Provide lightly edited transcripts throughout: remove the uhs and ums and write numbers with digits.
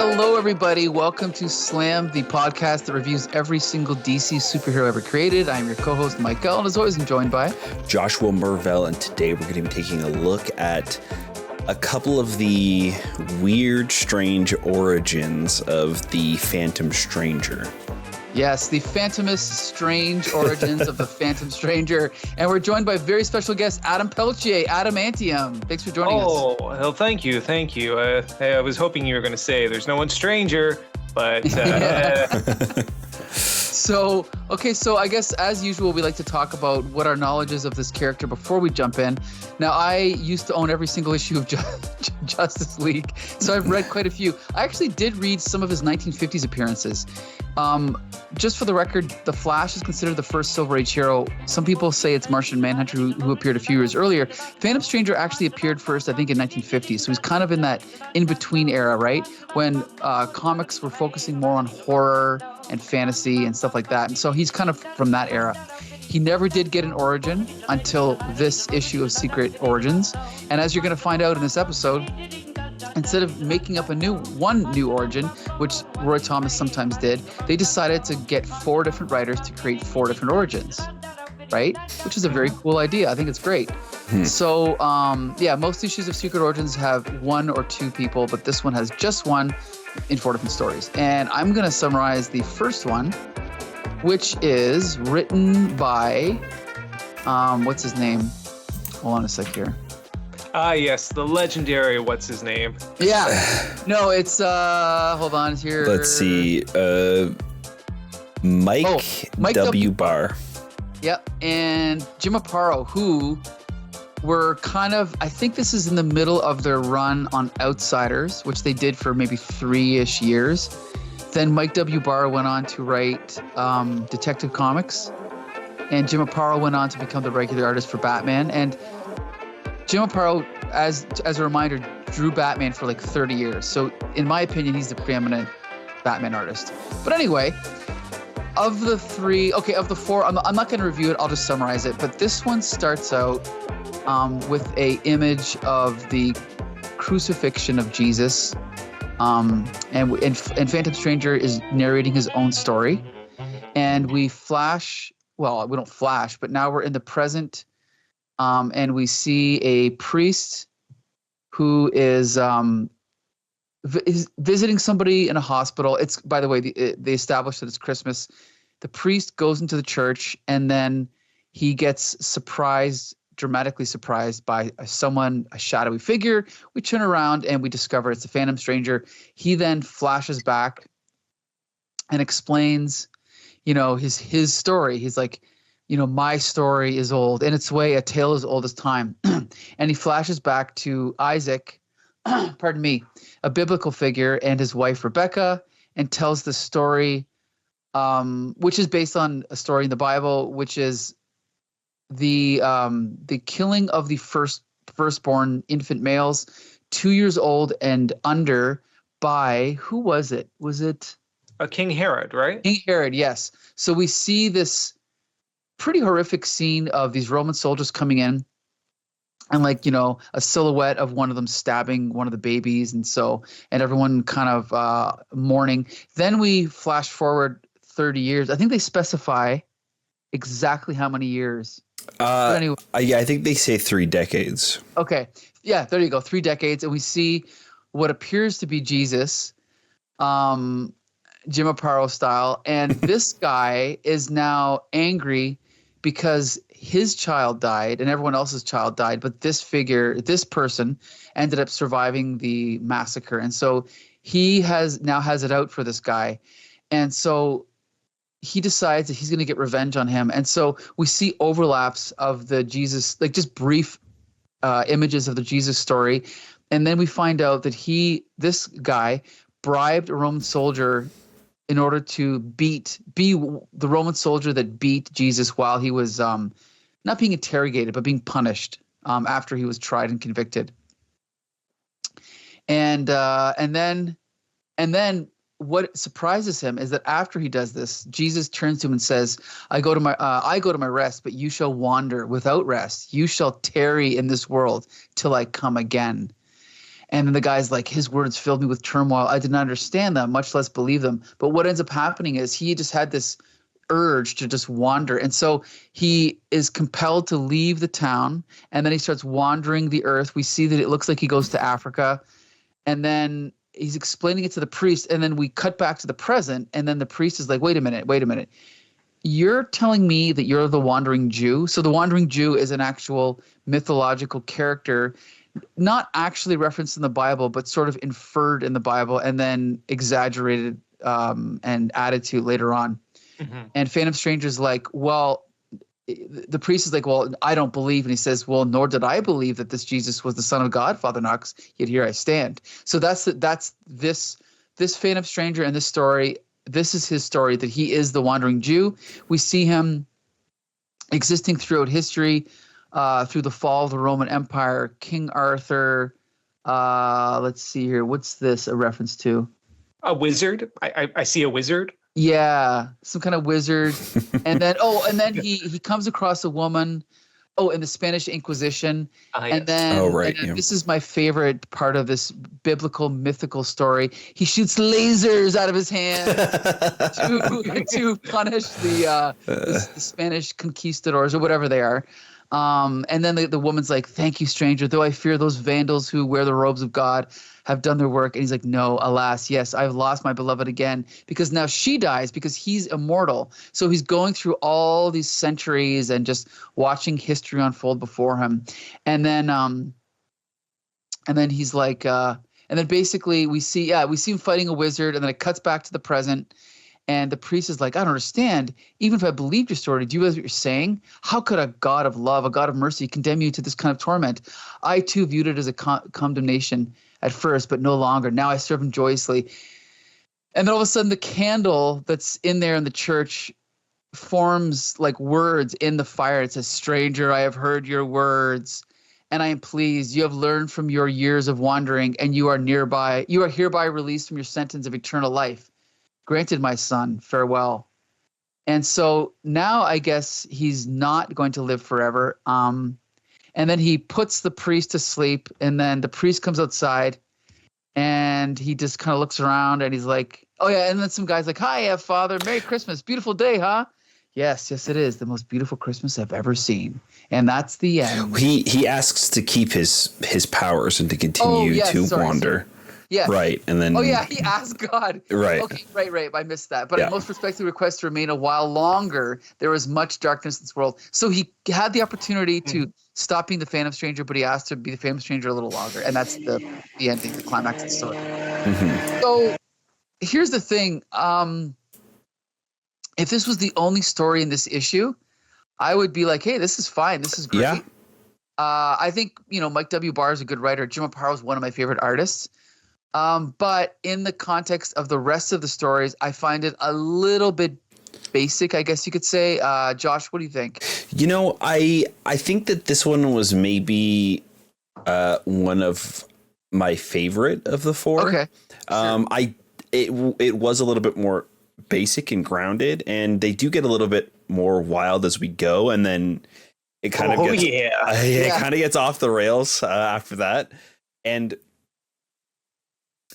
hello everybody. Welcome to Slam, the podcast that reviews every single DC superhero ever created. I'm your co-host, Michael, and as always, I'm joined by Joshua Mervell, and today we're going to be taking a look at a couple of the weird, strange origins of the Phantom Stranger. Yes, the Phantomous strange origins of the Phantom Stranger. And we're joined by a very special guest, Adam Peltier, Adamantium. Thanks for joining us. Oh, well, thank you. I was hoping you were going to say there's no one stranger, but... So I guess as usual, we like to talk about what our knowledge is of this character before we jump in. Now, I used to own every single issue of Justice League, so I've read quite a few. I actually did read some of his 1950s appearances. Just for the record, The Flash is considered the first Silver Age hero. Some people say it's Martian Manhunter who appeared a few years earlier. Phantom Stranger actually appeared first, I think, in 1950. So he's kind of in that in-between era, right? When comics were focusing more on horror and fantasy and stuff like that. And so he's kind of from that era. He never did get an origin until this issue of Secret Origins. And as you're going to find out in this episode, instead of making up one new origin, which Roy Thomas sometimes did, they decided to get 4 different writers to create 4 different origins, right? Which is a very cool idea. I think it's great. So, most issues of Secret Origins have 1 or 2 people, but this one has just 1 in 4 different stories. And I'm going to summarize the first one, which is written by, what's his name? Hold on a sec here. Yes, the legendary what's his name? Yeah. No, it's hold on here. Let's see. Mike W. Barr. Yep, and Jim Aparo, who were kind of, I think this is in the middle of their run on Outsiders, which they did for maybe 3-ish years. Then Mike W. Barr went on to write Detective Comics, and Jim Aparo went on to become the regular artist for Batman. And Jim Aparo, as a reminder, drew Batman for like 30 years. So in my opinion, he's the preeminent Batman artist. But anyway, of the 4, I'm not going to review it. I'll just summarize it. But this one starts out with a image of the crucifixion of Jesus. And Phantom Stranger is narrating his own story. And we flash, well, we don't flash, but now we're in the present. And we see a priest who is visiting somebody in a hospital. It's, by the way, they established that it's Christmas. The priest goes into the church, and then he gets dramatically surprised by a shadowy figure. We turn around and we discover it's the Phantom Stranger. He then flashes back and explains, his story. He's like, my story is old. In its way, a tale as old as time. And he flashes back to Isaac, a biblical figure, and his wife, Rebecca, and tells the story, which is based on a story in the Bible, which is the killing of the firstborn infant males, 2 years old and under, by, who was it? Was it? King Herod, right? King Herod, yes. So we see this pretty horrific scene of these Roman soldiers coming in, and a silhouette of one of them stabbing one of the babies, and everyone kind of mourning. Then we flash forward 30 years. I think they specify exactly how many years. Anyway. I think they say 3 decades. Okay. Yeah, there you go. 3 decades. And we see what appears to be Jesus, Jim Aparo style. And this guy is now angry because his child died and everyone else's child died. But this person ended up surviving the massacre. And so he now has it out for this guy. And so he decides that he's going to get revenge on him. And so we see overlaps of the Jesus, like just brief images of the Jesus story. And then we find out that this guy bribed a Roman soldier in order to be the Roman soldier that beat Jesus while he was not being interrogated, but being punished after he was tried and convicted. And then what surprises him is that after he does this, Jesus turns to him and says, I go to my rest, but you shall wander without rest. You shall tarry in this world till I come again. And then the guy's like, his words filled me with turmoil. I did not understand them, much less believe them. But what ends up happening is he just had this urge to just wander. And so he is compelled to leave the town, and then he starts wandering the earth. We see that it looks like he goes to Africa, and then he's explaining it to the priest, and then we cut back to the present, and then the priest is like, wait a minute. You're telling me that you're the wandering Jew? So the wandering Jew is an actual mythological character, not actually referenced in the Bible, but sort of inferred in the Bible and then exaggerated and added to later on. Mm-hmm. And Phantom Stranger's like, well, the priest is like, well, I don't believe. And he says, well, nor did I believe that this Jesus was the Son of God, Father Knox, yet here I stand. So that's this Phantom Stranger in this story. This is his story, that he is the wandering Jew. We see him existing throughout history, through the fall of the Roman Empire, King Arthur. Let's see here. What's this a reference to? A wizard. I see a wizard. Yeah, some kind of wizard. And then he comes across a woman. Oh, in the Spanish Inquisition. Yes. And then this is my favorite part of this biblical mythical story. He shoots lasers out of his hand to punish the Spanish conquistadors or whatever they are. And then the woman's like, thank you, stranger, though I fear those vandals who wear the robes of God have done their work. And he's like, no, alas, yes, I've lost my beloved again, because now she dies because he's immortal. So he's going through all these centuries and just watching history unfold before him. And then he's like, and then basically we see him fighting a wizard, and then it cuts back to the present. And the priest is like, I don't understand. Even if I believed your story, do you realize what you're saying? How could a God of love, a God of mercy, condemn you to this kind of torment? I too viewed it as a condemnation at first, but no longer. Now I serve him joyously. And then all of a sudden the candle that's in there in the church forms like words in the fire. It says, stranger, I have heard your words, and I am pleased. You have learned from your years of wandering, and you are hereby released from your sentence of eternal life. Granted, my son, farewell. And so now I guess he's not going to live forever. And then he puts the priest to sleep, and then the priest comes outside, and he just kind of looks around, and he's like, oh yeah. And then some guy's like, hi, Father, Merry Christmas. Beautiful day, huh? Yes, it is. The most beautiful Christmas I've ever seen. And that's the end. He asks to keep his powers and to continue wander. Sorry. Yeah. Right. And then. Oh, yeah. He asked God. Right. Okay. Right. I missed that. But I most respectfully request to remain a while longer. There was much darkness in this world. So he had the opportunity to stop being the Phantom Stranger, but he asked to be the Phantom Stranger a little longer. And that's the ending, the climax of the story. Mm-hmm. So here's the thing. If this was the only story in this issue, I would be like, hey, this is fine. This is great. Yeah. I think, Mike W. Barr is a good writer. Jim Aparo is one of my favorite artists. But in the context of the rest of the stories, I find it a little bit basic, I guess you could say. Josh, what do you think? I think that this one was maybe one of my favorite of the four. Okay. Sure. It was a little bit more basic and grounded, and they do get a little bit more wild as we go, and then it kind of gets off the rails after that. And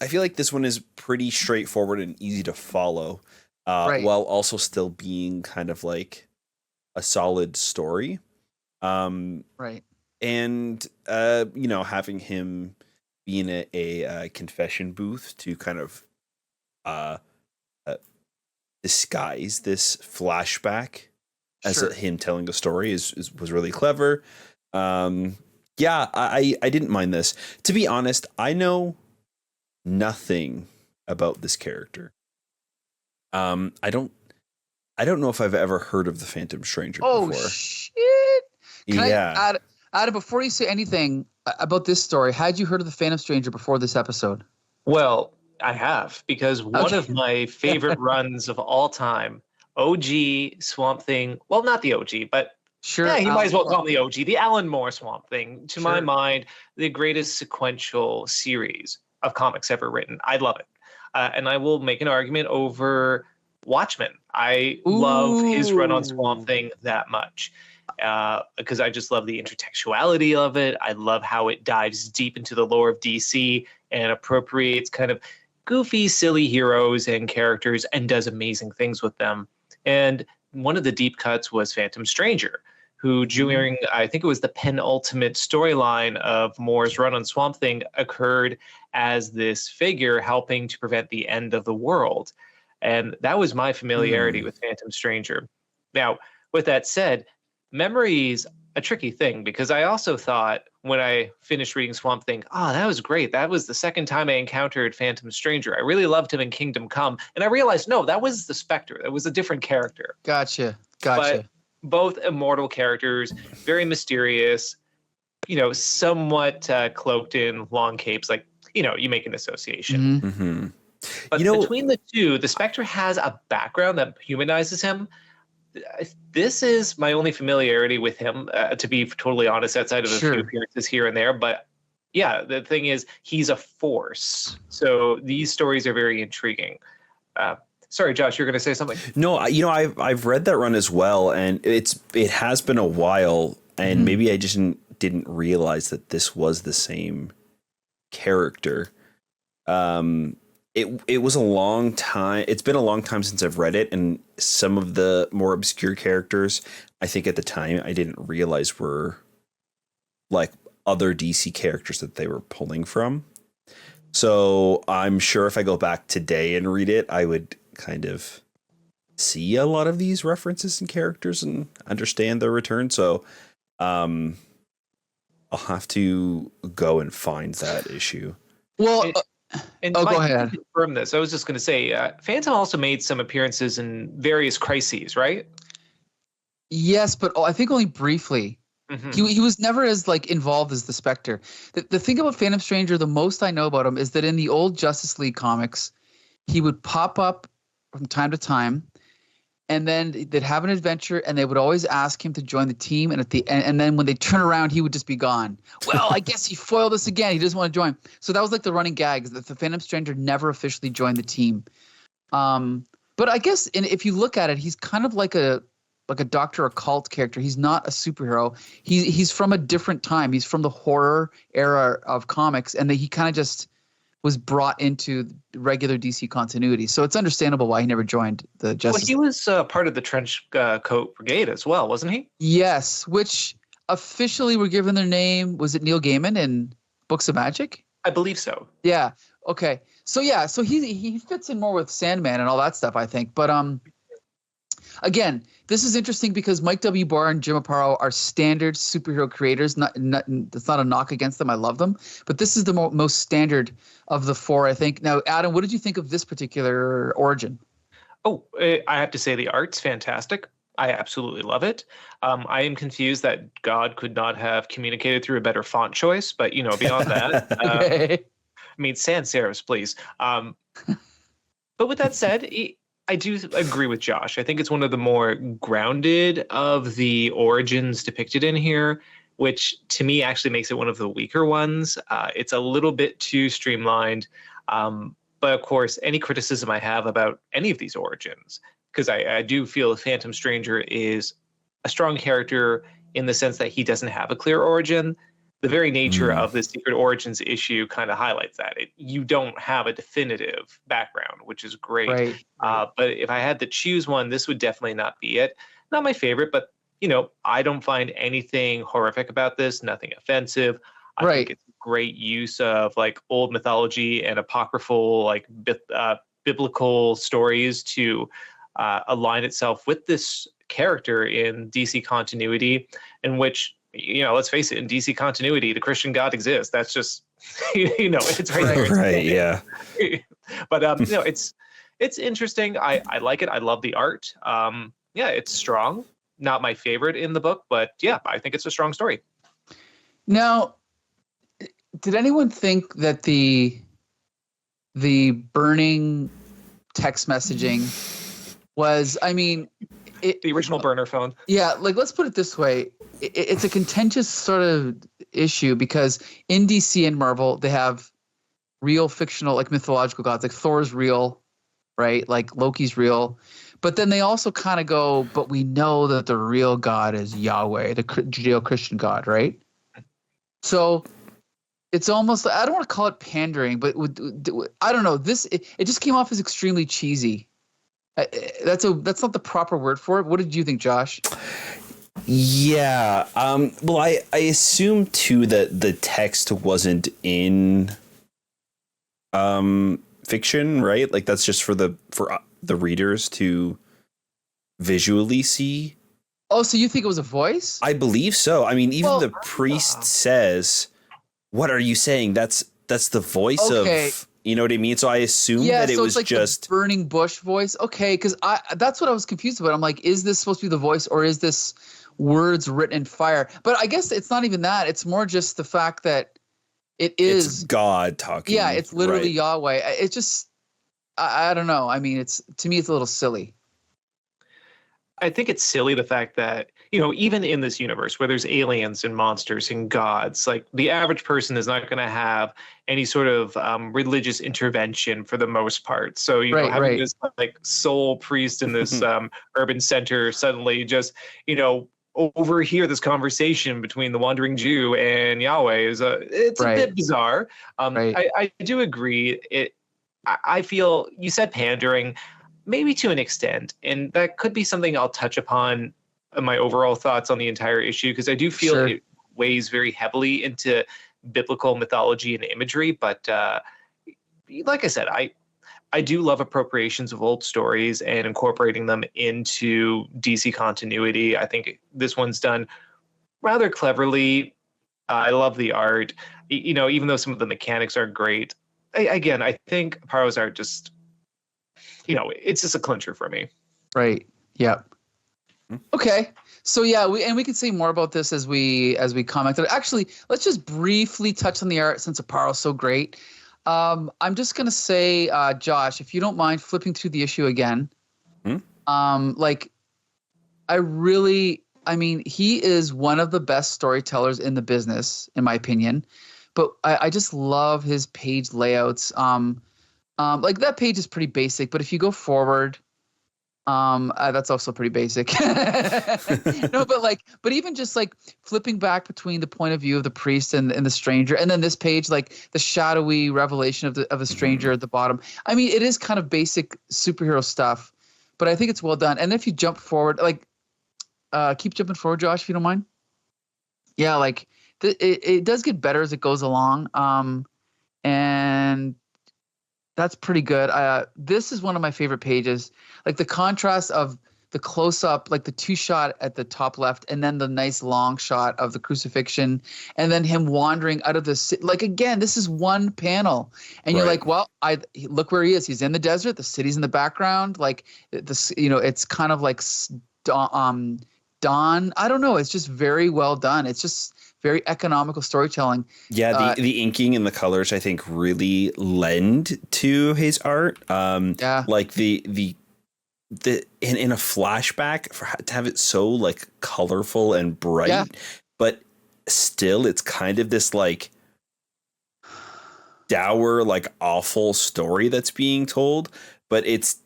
I feel like this one is pretty straightforward and easy to follow, while also still being kind of like a solid story. Right. And, having him be in a confession booth to kind of disguise this flashback as him telling a story was really clever. I didn't mind this. To be honest, I know nothing about this character. I don't know if I've ever heard of the Phantom Stranger before. Oh shit! Adam, before you say anything about this story, had you heard of the Phantom Stranger before this episode? Well, I have, because one of my favorite runs of all time, OG Swamp Thing. Well, not the OG, but sure. Yeah, you might as well call him the OG, the Alan Moore Swamp Thing. To my mind, the greatest sequential series of comics ever written. I love it. And I will make an argument over Watchmen. I love his run on Swamp Thing that much. because I just love the intertextuality of it. I love how it dives deep into the lore of DC and appropriates kind of goofy, silly heroes and characters and does amazing things with them. And one of the deep cuts was Phantom Stranger, who during, I think it was the penultimate storyline of Moore's run on Swamp Thing, occurred as this figure helping to prevent the end of the world. And that was my familiarity with Phantom Stranger. Now, with that said, memory's a tricky thing, because I also thought when I finished reading Swamp Thing, that was great. That was the second time I encountered Phantom Stranger. I really loved him in Kingdom Come. And I realized, no, that was the Spectre. That was a different character. Gotcha. But both immortal characters, very mysterious, somewhat cloaked in long capes. Like, you make an association. Mm-hmm. But between the two, the Spectre has a background that humanizes him. This is my only familiarity with him, to be totally honest, outside of a few appearances here and there. But yeah, the thing is, he's a force. So these stories are very intriguing. Sorry, Josh, you're going to say something? No, I've read that run as well, and it has been a while, and maybe I just didn't realize that this was the same character. It was a long time. It's been a long time since I've read it, and some of the more obscure characters, I think at the time I didn't realize were like other DC characters that they were pulling from. So I'm sure if I go back today and read it, I would kind of see a lot of these references and characters and understand their return. So I'll have to go and find that issue. Well, and go ahead. Confirm this. I was just going to say, Phantom also made some appearances in various crises, right? Yes, but I think only briefly. He was never as involved as the Spectre. The thing about Phantom Stranger, the most I know about him, is that in the old Justice League comics, he would pop up from time to time, and then they'd have an adventure, and they would always ask him to join the team. And and then when they turn around, he would just be gone. Well, I guess he foiled us again. He doesn't want to join. So that was the running gag, that the Phantom Stranger never officially joined the team. But I guess if you look at it, he's kind of like a Dr. Occult character. He's not a superhero. He's from a different time. He's from the horror era of comics, and he kind of just was brought into regular DC continuity. So it's understandable why he never joined the Justice League. Well, he was part of the Trench Coat Brigade as well, wasn't he? Yes, which officially were given their name. Was it Neil Gaiman in Books of Magic? I believe so. Yeah. Okay. So yeah. So he fits in more with Sandman and all that stuff, I think. But again, this is interesting because Mike W. Barr and Jim Aparo are standard superhero creators. That's not a knock against them. I love them. But this is the most standard of the four, I think. Now, Adam, what did you think of this particular origin? Oh, I have to say the art's fantastic. I absolutely love it. I am confused that God could not have communicated through a better font choice. But, beyond that, Okay. I mean, sans serifs, please. But with that said, I do agree with Josh. I think it's one of the more grounded of the origins depicted in here, which to me actually makes it one of the weaker ones. It's a little bit too streamlined. But of course, any criticism I have about any of these origins, because I do feel Phantom Stranger is a strong character in the sense that he doesn't have a clear origin. The very nature of the Secret Origins issue kind of highlights that. You don't have a definitive background, which is great. Right. But if I had to choose one, this would definitely not be it. Not my favorite, but, I don't find anything horrific about this, nothing offensive. I think it's great use of old mythology and apocryphal, biblical stories to align itself with this character in DC continuity, in which, let's face it, in DC continuity, the Christian God exists. That's just, it's right there. Right, yeah. But, it's interesting. I like it. I love the art. Yeah, it's strong. Not my favorite in the book, but yeah, I think it's a strong story. Now, did anyone think that the burning text messaging was, the original burner phone? Yeah, let's put it this way. It's a contentious sort of issue because in DC and Marvel, they have real fictional, mythological gods. Thor's real. right? Like Loki's real. But then they also kind of go, but we know that the real God is Yahweh, the Judeo-Christian God, right? So it's almost, I don't want to call it pandering, but I don't know. It just came off as extremely cheesy. That's not the proper word for it. What did you think, Josh? Yeah. Well, I assume too that the text wasn't in fiction, right? Like that's just for the readers to visually see. Oh, so you think it was a voice? I believe so. I mean, even the priest says, "What are you saying? That's the voice of." You know what I mean? So I assume that it was like just the burning bush voice. Okay, because that's what I was confused about. I'm like, is this supposed to be the voice or is this words written in fire? But I guess it's not even that. It's more just the fact that it's God talking. Yeah, it's literally Yahweh. It's just I don't know. I mean, to me it's a little silly. I think it's silly the fact that, even in this universe where there's aliens and monsters and gods, like the average person is not going to have any sort of religious intervention for the most part. So, having this like soul priest in this urban center suddenly just, overhear this conversation between the wandering Jew and Yahweh is it's a bit bizarre. I do agree. I feel you said pandering. Maybe to an extent, and that could be something I'll touch upon in my overall thoughts on the entire issue, because I do feel it weighs very heavily into biblical mythology and imagery. But like I said, I do love appropriations of old stories and incorporating them into DC continuity. I think this one's done rather cleverly. I love the art, even though some of the mechanics aren't great. I think Aparo's art just, it's just a clincher for me. Right. Yep. Okay. So yeah, we can say more about this as we commented. Actually, let's just briefly touch on the art since Aparo's so great. I'm just gonna say, Josh, if you don't mind flipping through the issue again. I mean, he is one of the best storytellers in the business, in my opinion. But I just love his page layouts. Like that page is pretty basic, but if you go forward, that's also pretty basic. No, but even just like flipping back between the point of view of the priest and the stranger, and then this page, like the shadowy revelation of a stranger at the bottom. I mean, it is kind of basic superhero stuff, but I think it's well done. And if you jump forward, like, keep jumping forward, Josh, if you don't mind. Yeah, like it does get better as it goes along. And that's pretty good. This is one of my favorite pages. Like the contrast of the close-up, like the two-shot at the top left, and then the nice long shot of the crucifixion, and then him wandering out of the city. Like, again, this is one panel. And you're like, well, look where he is. He's in the desert. The city's in the background. Like, it's kind of like dawn. I don't know. It's just very well done. It's just very economical storytelling. Yeah, the inking and the colors, I think, really lend to his art. Like the in a flashback, to have it so like colorful and bright, but still it's kind of this like dour, like awful story that's being told, but it's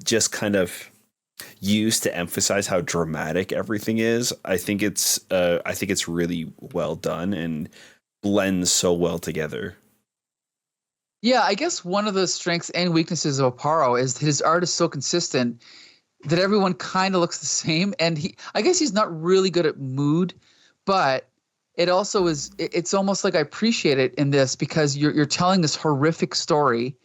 just kind of used to emphasize how dramatic everything is. I think it's really well done and blends so well together. Yeah, I guess one of the strengths and weaknesses of Aparo is that his art is so consistent that everyone kind of looks the same. And I guess he's not really good at mood, but it also is. It's almost like I appreciate it in this because you're telling this horrific story.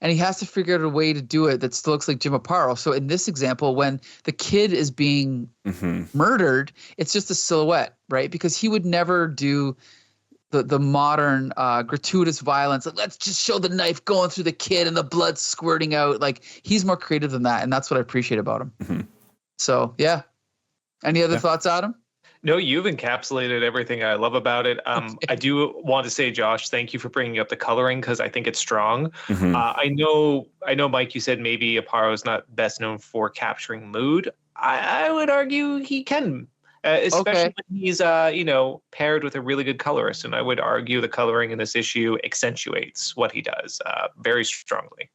And he has to figure out a way to do it that still looks like Jim Aparo. So in this example, when the kid is being murdered, it's just a silhouette, right? Because he would never do the modern gratuitous violence. Like, let's just show the knife going through the kid and the blood squirting out. Like, he's more creative than that, and that's what I appreciate about him. So yeah. Any other thoughts, Adam? No, you've encapsulated everything I love about it. I do want to say, Josh, thank you for bringing up the coloring because I think it's strong. I know, Mike, you said maybe Aparo is not best known for capturing mood. I would argue he can especially when he's paired with a really good colorist. And I would argue the coloring in this issue accentuates what he does very strongly.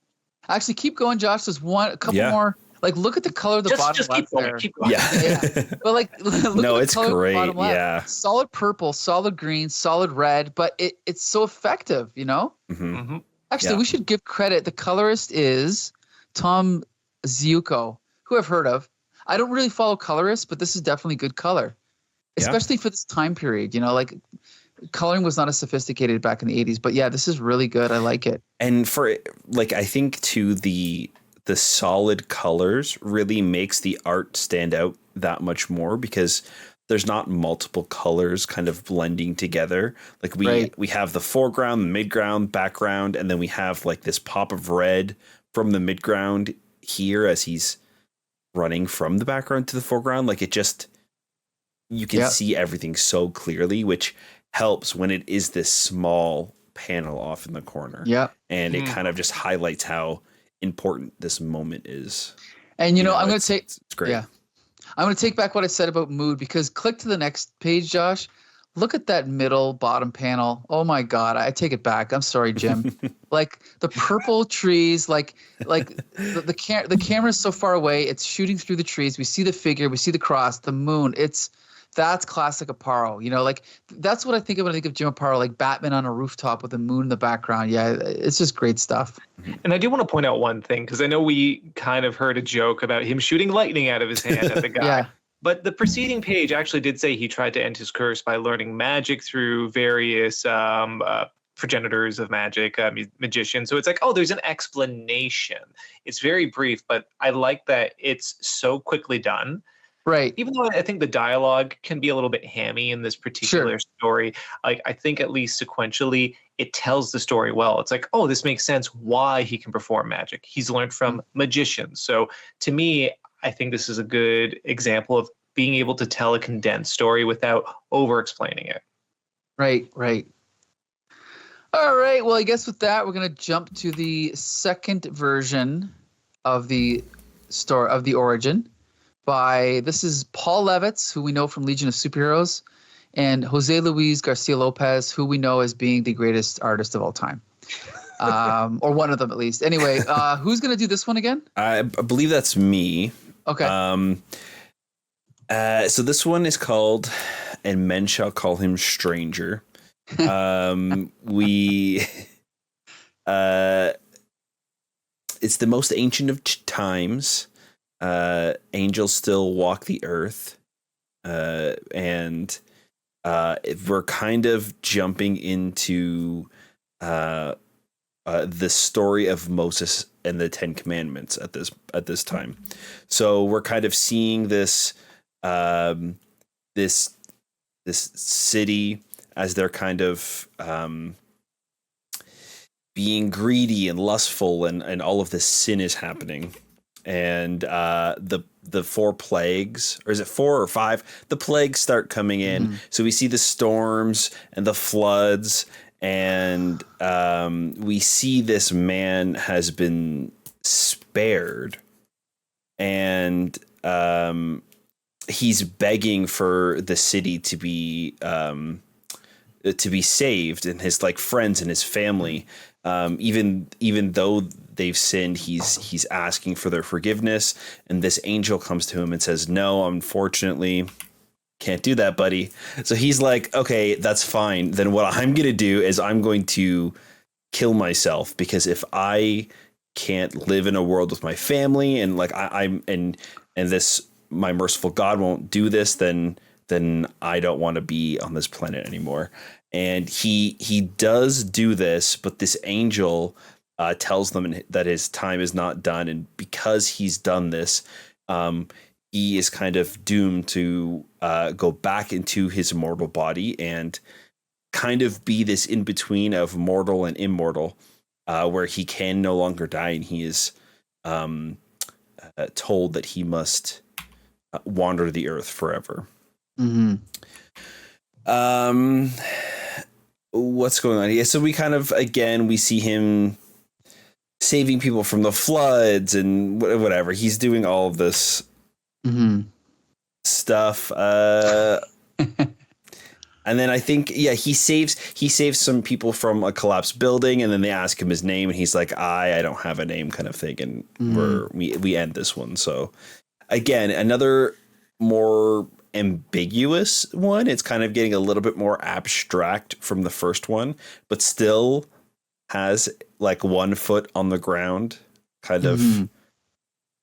Actually, keep going, Josh. There's a couple more. Like, look at the color of the bottom just left there. Keep going. Yeah. But like, look no, at the it's color great. Of the bottom left. Yeah. Solid purple, solid green, solid red, but it's so effective, you know? Mm-hmm. Mm-hmm. Actually, we should give credit. The colorist is Tom Ziuko, who I've heard of. I don't really follow colorists, but this is definitely good color, especially for this time period. You know, like coloring was not as sophisticated back in the 80s, but yeah, this is really good. I like it. And for like, I think too, the solid colors really makes the art stand out that much more because there's not multiple colors kind of blending together. Like we have the foreground, the midground, background, and then we have like this pop of red from the midground here as he's running from the background to the foreground. Like it just, you can see everything so clearly, which helps when it is this small panel off in the corner. Yeah. And it kind of just highlights how important this moment is. And you know I'm going to take it's great. Yeah. I'm going to take back what I said about mood because click to the next page, Josh. Look at that middle bottom panel. Oh my God, I take it back. I'm sorry, Jim. Like the purple trees, like the camera is so far away. It's shooting through the trees. We see the figure, we see the cross, the moon. That's classic Aparo. You know, like that's what I think of when I think of Jim Aparo, like Batman on a rooftop with the moon in the background. Yeah, it's just great stuff. And I do want to point out one thing because I know we kind of heard a joke about him shooting lightning out of his hand at the guy. Yeah. But the preceding page actually did say he tried to end his curse by learning magic through various progenitors of magic, magicians. So it's like, oh, there's an explanation. It's very brief, but I like that it's so quickly done. Right. Even though I think the dialogue can be a little bit hammy in this particular story, I think at least sequentially it tells the story well. It's like, oh, this makes sense why he can perform magic. He's learned from magicians. So to me, I think this is a good example of being able to tell a condensed story without over-explaining it. Right. All right. Well, I guess with that, we're going to jump to the second version of the story of the origin. This is Paul Levitz, who we know from Legion of Superheroes, and Jose Luis García-López, who we know as being the greatest artist of all time. Or one of them at least. Anyway, who's going to do this one again? I believe that's me. Okay. So this one is called And Men Shall Call Him Stranger. It's the most ancient of times. Angels still walk the earth. And we're kind of jumping into the story of Moses and the Ten Commandments at this time. So we're kind of seeing this this city as they're kind of being greedy and lustful, and all of this sin is happening. And the 4 plagues, or is it 4 or 5? The plagues start coming in. Mm-hmm. So we see the storms and the floods, and we see this man has been spared, and he's begging for the city to be saved, and his like friends and his family, even though they've sinned, he's asking for their forgiveness. And this angel comes to him and says, no, unfortunately, can't do that, buddy. So he's like, okay, that's fine. Then what I'm going to do is I'm going to kill myself, because if I can't live in a world with my family, and like and this, my merciful God won't do this, then I don't want to be on this planet anymore. And he does do this, but this angel tells them that his time is not done, and because he's done this, he is kind of doomed to go back into his mortal body and kind of be this in between of mortal and immortal, where he can no longer die, and he is told that he must wander the earth forever. Mm-hmm. What's going on here? So we kind of, again, we see him saving people from the floods and whatever. He's doing all of this stuff. And then I think, he saves some people from a collapsed building, and then they ask him his name, and he's like, I don't have a name, kind of thing, and we end this one. So again, another more ambiguous one. It's kind of getting a little bit more abstract from the first one, but still has like 1 foot on the ground, kind of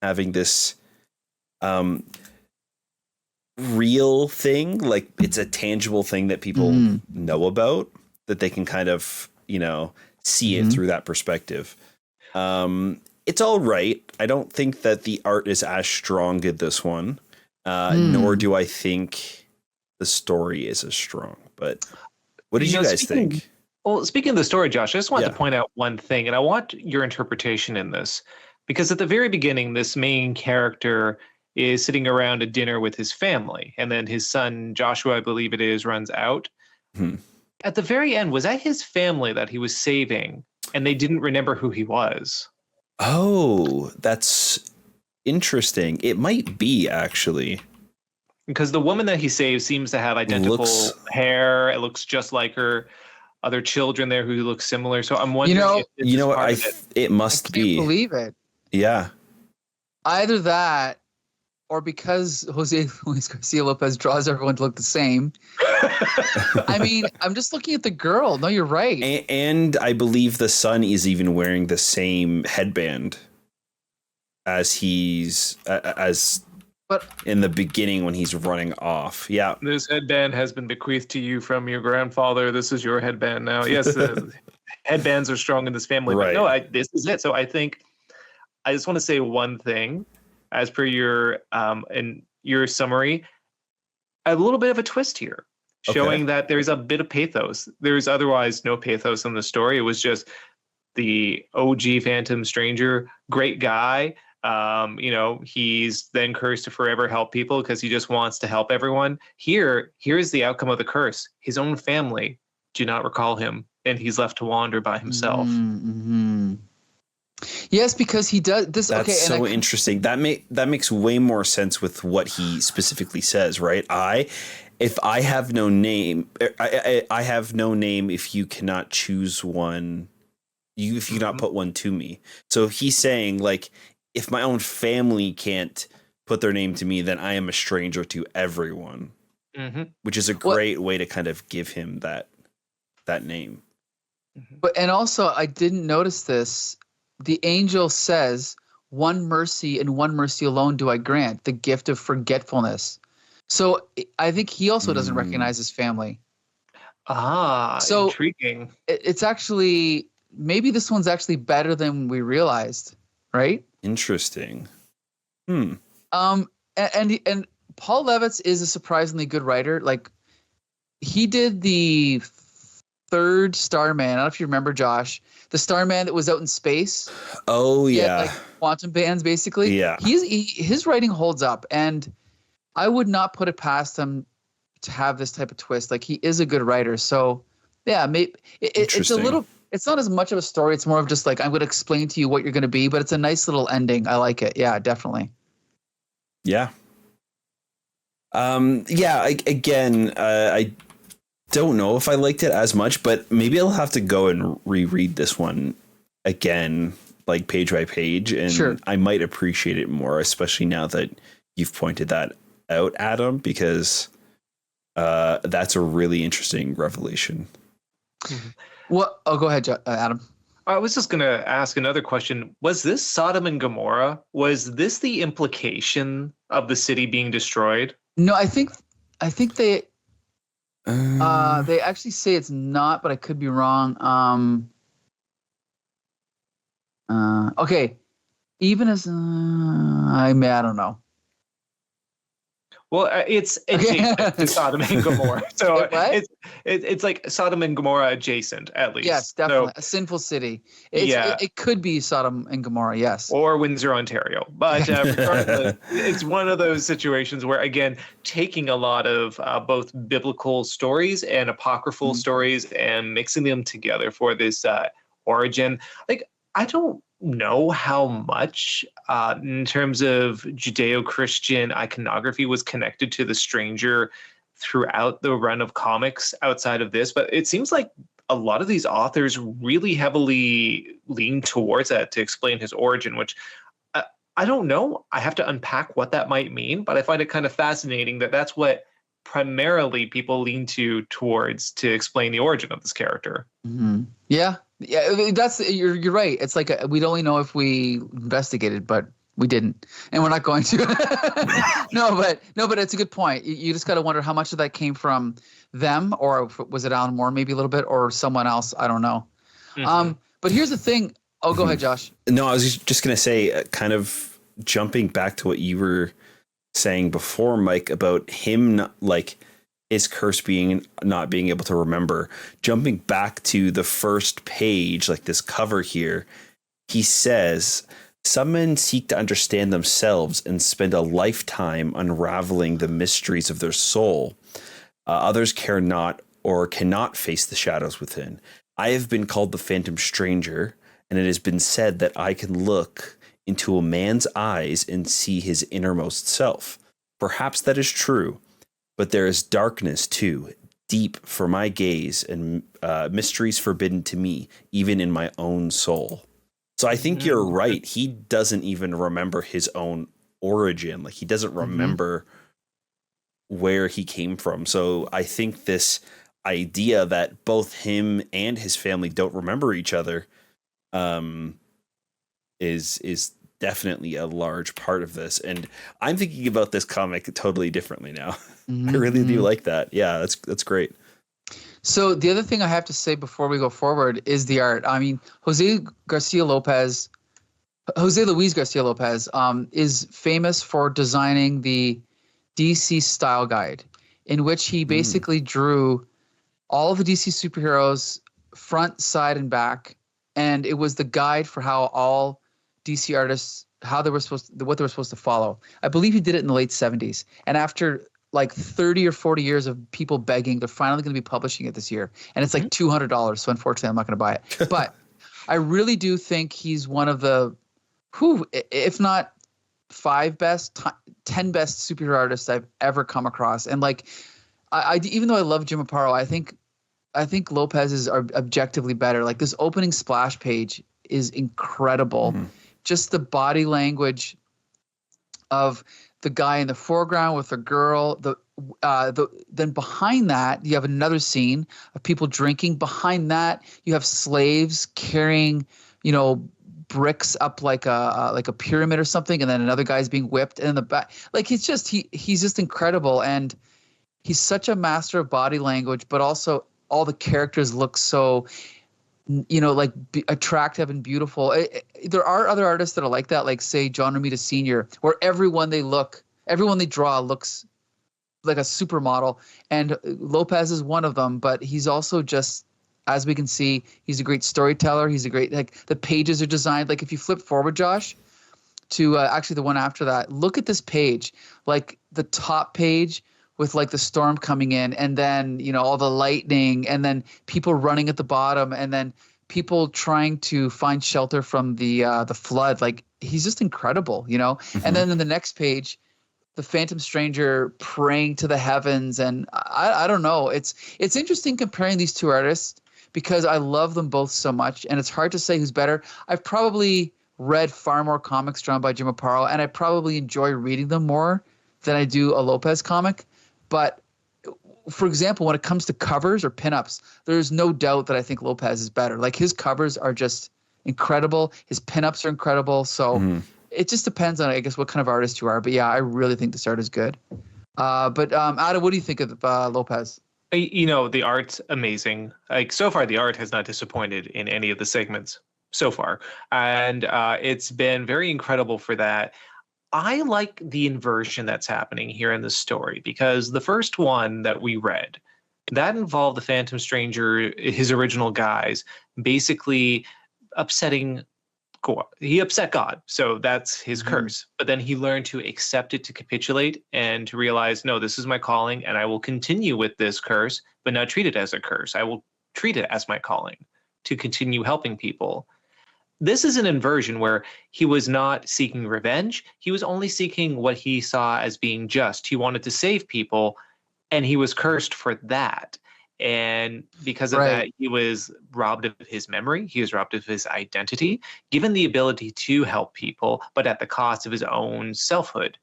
having this real thing, like it's a tangible thing that people know about, that they can kind of, see it through that perspective. It's all right. I don't think that the art is as strong in this one, nor do I think the story is as strong. But what did you guys think? Well, speaking of the story, Josh, I just wanted to point out one thing, and I want your interpretation in this, because at the very beginning, this main character is sitting around a dinner with his family, and then his son, Joshua, I believe it is, runs out. At the very end, was that his family that he was saving, and they didn't remember who he was? Oh, that's interesting. It might be, actually. Because the woman that he saves seems to have identical hair. It looks just like her. Other children there who look similar. So I'm wondering if it must be. I can't believe it. Yeah. Either that, or because Jose Luis Garcia-Lopez draws everyone to look the same. I mean, I'm just looking at the girl. No, you're right. And I believe the son is even wearing the same headband as but in the beginning when he's running off. Yeah. This headband has been bequeathed to you from your grandfather. This is your headband now. Yes, headbands are strong in this family. Right. But no, this is it. So I think I just want to say one thing. As per your summary, a little bit of a twist here, showing that there's a bit of pathos. There's otherwise no pathos in the story. It was just the OG Phantom Stranger, great guy. He's then cursed to forever help people because he just wants to help everyone. Here's the outcome of the curse. His own family do not recall him, and he's left to wander by himself. Yes, because he does this. That's so interesting. That makes way more sense with what he specifically says, right? If I have no name, I have no name if you cannot choose one, if you cannot put one to me. So he's saying, like, if my own family can't put their name to me, then I am a stranger to everyone, which is a great way to kind of give him that name. And also, I didn't notice this. The angel says, one mercy and one mercy alone do I grant, the gift of forgetfulness. So I think he also doesn't recognize his family. So intriguing. It's actually, maybe this one's actually better than we realized, right? Interesting. And Paul Levitz is a surprisingly good writer. Like, he did the third Starman. I don't know if you remember, Josh, the Starman that was out in space. Oh yeah, like quantum bands, basically. Yeah, his writing holds up, and I would not put it past him to have this type of twist. Like, he is a good writer. So yeah, maybe it's a little. It's not as much of a story. It's more of just like, I'm going to explain to you what you're going to be, but it's a nice little ending. I like it. Yeah, definitely. Yeah. I don't know if I liked it as much, but maybe I'll have to go and reread this one again, like page by page, and I might appreciate it more, especially now that you've pointed that out, Adam, because that's a really interesting revelation. What? Oh, go ahead, Adam. I was just going to ask another question. Was this Sodom and Gomorrah? Was this the implication of the city being destroyed? No, I think they actually say it's not, but I could be wrong. Okay. Even as I don't know. Well, it's adjacent to Sodom and Gomorrah, so it's like Sodom and Gomorrah adjacent, at least. Yes, definitely a sinful city. It could be Sodom and Gomorrah, yes, or Windsor, Ontario. But regardless, it's one of those situations where, again, taking a lot of both biblical stories and apocryphal stories and mixing them together for this origin. Like, I don't know how much in terms of Judeo-Christian iconography was connected to the stranger throughout the run of comics outside of this, but it seems like a lot of these authors really heavily lean towards that to explain his origin, which I don't know. I have to unpack what that might mean, but I find it kind of fascinating that that's what primarily people lean towards to explain the origin of this character. Mm-hmm. Yeah, you're right. It's like we'd only know if we investigated, but we didn't, and we're not going to. No, but it's a good point. You just got to wonder how much of that came from them, or was it Alan Moore maybe a little bit, or someone else? I don't know. Mm-hmm. But here's the thing. Oh, go ahead, Josh. No, I was just going to say, kind of jumping back to what you were saying before, Mike, about him, like his curse not being able to remember. Jumping back to the first page, like this cover here, he says, some men seek to understand themselves and spend a lifetime unraveling the mysteries of their soul. Others care not or cannot face the shadows within. I have been called the phantom stranger, and it has been said that I can look into a man's eyes and see his innermost self. Perhaps that is true, but there is darkness too, deep for my gaze, and mysteries forbidden to me, even in my own soul. So I think you're right. He doesn't even remember his own origin. Like, he doesn't remember where he came from. So I think this idea that both him and his family don't remember each other is definitely a large part of this. And I'm thinking about this comic totally differently now. Mm-hmm. I really do like that. Yeah, that's great. So the other thing I have to say before we go forward is the art. I mean, Jose Luis García-López is famous for designing the DC style guide, in which he basically drew all of the DC superheroes front, side, and back. And it was the guide for how all DC artists, what they were supposed to follow. I believe he did it in the late 70s. And after like 30 or 40 years of people begging, they're finally going to be publishing it this year. And it's like $200. So unfortunately, I'm not going to buy it. But I really do think he's one of the, if not 5 best, 10 best superhero artists I've ever come across. And like, I even though I love Jim Aparo, I think Lopez's are objectively better. Like, this opening splash page is incredible. Mm-hmm. Just the body language of the guy in the foreground with the girl. Then behind that, you have another scene of people drinking. Behind that, you have slaves carrying, bricks up like a pyramid or something, and then another guy's being whipped. And in the back, like, he's just incredible, and he's such a master of body language, but also all the characters look so, attractive and beautiful. There are other artists that are like that, like say John Romita Sr., where everyone they draw looks like a supermodel, and Lopez is one of them. But he's also just, as we can see, he's a great storyteller. He's a great, like, the pages are designed. Like, if you flip forward, Josh, to actually the one after that, look at this page, like the top page with like the storm coming in, and then, all the lightning, and then people running at the bottom, and then people trying to find shelter from the flood. Like, he's just incredible, Mm-hmm. And then in the next page, the Phantom Stranger praying to the heavens. And I don't know. It's interesting comparing these two artists because I love them both so much, and it's hard to say who's better. I've probably read far more comics drawn by Jim Aparo, and I probably enjoy reading them more than I do a Lopez comic. But for example, when it comes to covers or pinups, there's no doubt that I think Lopez is better. Like, his covers are just incredible. His pinups are incredible. So it just depends on, I guess, what kind of artist you are. But yeah, I really think this art is good. But Adam, what do you think of Lopez? The art's amazing. Like, so far, the art has not disappointed in any of the segments so far. And it's been very incredible for that. I like the inversion that's happening here in the story, because the first one that we read, that involved the Phantom Stranger, his original guise, basically upsetting God. He upset God, so that's his curse. But then he learned to accept it, to capitulate, and to realize, no, this is my calling, and I will continue with this curse, but not treat it as a curse. I will treat it as my calling, to continue helping people. this is an inversion where he was not seeking revenge. He was only seeking what he saw as being just. He wanted to save people, and he was cursed for that. And because of that, he was robbed of his memory. He was robbed of his identity, given the ability to help people, but at the cost of his own selfhood.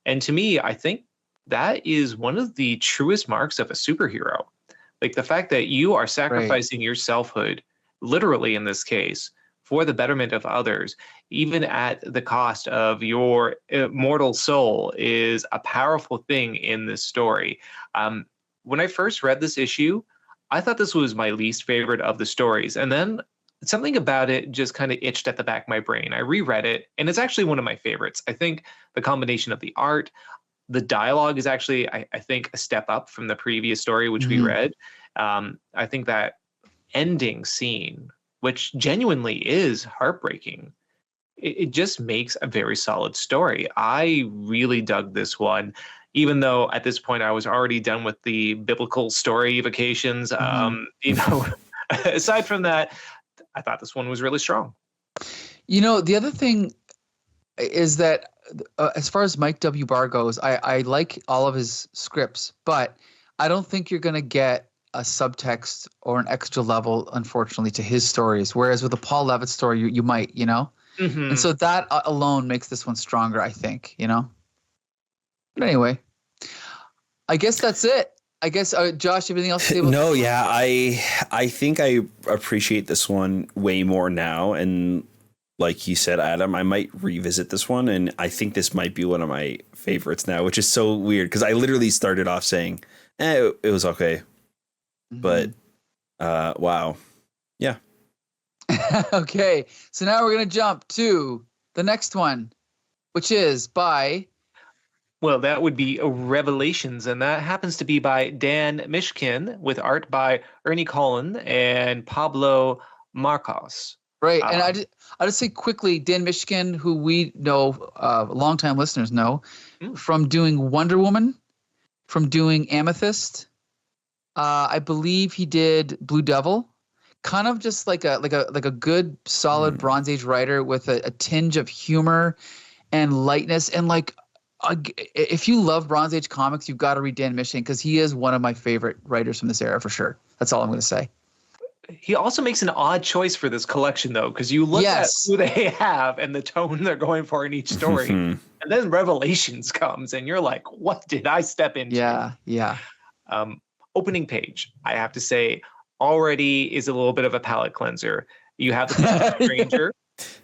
And to me, I think that is one of the truest marks of a superhero. Like the fact that you are sacrificing your selfhood, literally in this case, for the betterment of others, even at the cost of your immortal soul, is a powerful thing in this story. When I first read this issue, I thought this was my least favorite of the stories. And then something about it just kind of itched at the back of my brain. I reread it, and it's actually one of my favorites. I think the combination of the art, the dialogue is actually, I think, a step up from the previous story, which we read. I think that ending scene, which genuinely is heartbreaking, it just makes a very solid story. I really dug this one, even though at this point I was already done with the biblical story vacations. Aside from that, I thought this one was really strong. The other thing is that as far as Mike W. Barr goes, I like all of his scripts, but I don't think you're going to get a subtext or an extra level, unfortunately, to his stories. Whereas with a Paul Levitz story, you might, And so that alone makes this one stronger, I think, But anyway, I guess that's it. I guess, Josh, anything else to say about No, yeah, I think I appreciate this one way more now. And like you said, Adam, I might revisit this one. And I think this might be one of my favorites now, which is so weird because I literally started off saying, it was okay. But, wow. Yeah. Okay. So now we're going to jump to the next one, which is by... Well, that would be Revelations, and that happens to be by Dan Mishkin with art by Ernie Collin and Pablo Marcos. Right. And I'll just say quickly, Dan Mishkin, who we know, longtime listeners know, from doing Wonder Woman, from doing Amethyst. I believe he did Blue Devil. Kind of just like a good, solid Bronze Age writer with a tinge of humor and lightness. And if you love Bronze Age comics, you've got to read Dan Mishkin because he is one of my favorite writers from this era for sure. That's all I'm going to say. He also makes an odd choice for this collection, though, because you look at who they have and the tone they're going for in each story, and then Revelations comes, and you're like, "What did I step into?" Yeah. Opening page, I have to say, already is a little bit of a palate cleanser. You have the stranger.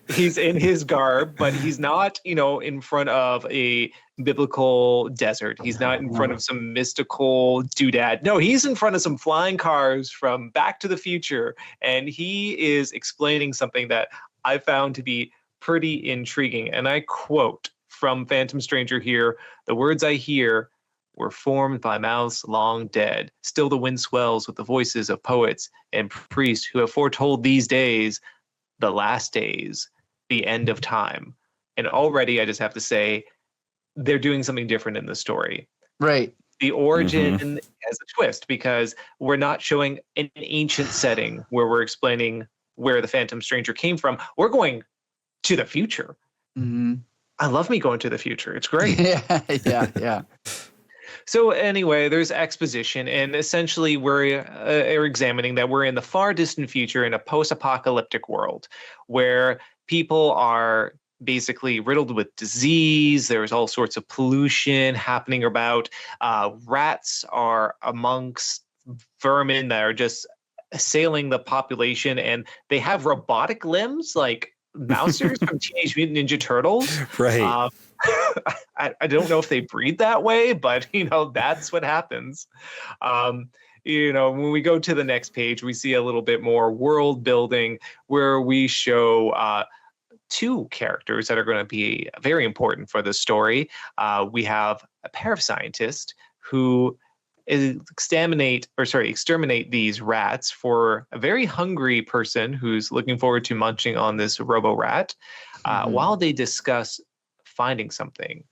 He's in his garb, but he's not, in front of a biblical desert. He's not in front of some mystical doodad. No, he's in front of some flying cars from Back to the Future. And he is explaining something that I found to be pretty intriguing. And I quote from Phantom Stranger here, "The words I hear were formed by mouths long dead. Still the wind swells with the voices of poets and priests who have foretold these days, the last days, the end of time." And already I just have to say, they're doing something different in the story. Right. The origin has a twist because we're not showing an ancient setting where we're explaining where the Phantom Stranger came from. We're going to the future. I love me going to the future. It's great. Yeah. So anyway, there's exposition, and essentially we're examining that we're in the far distant future in a post-apocalyptic world where people are basically riddled with disease. There's all sorts of pollution happening about. Rats are amongst vermin that are just assailing the population, and they have robotic limbs like Mousers from Teenage Mutant Ninja Turtles. Right. I don't know if they breed that way, but that's what happens. When we go to the next page, we see a little bit more world building where we show two characters that are going to be very important for the story. We have a pair of scientists who exterminate these rats for a very hungry person who's looking forward to munching on this robo-rat. While they discuss finding something,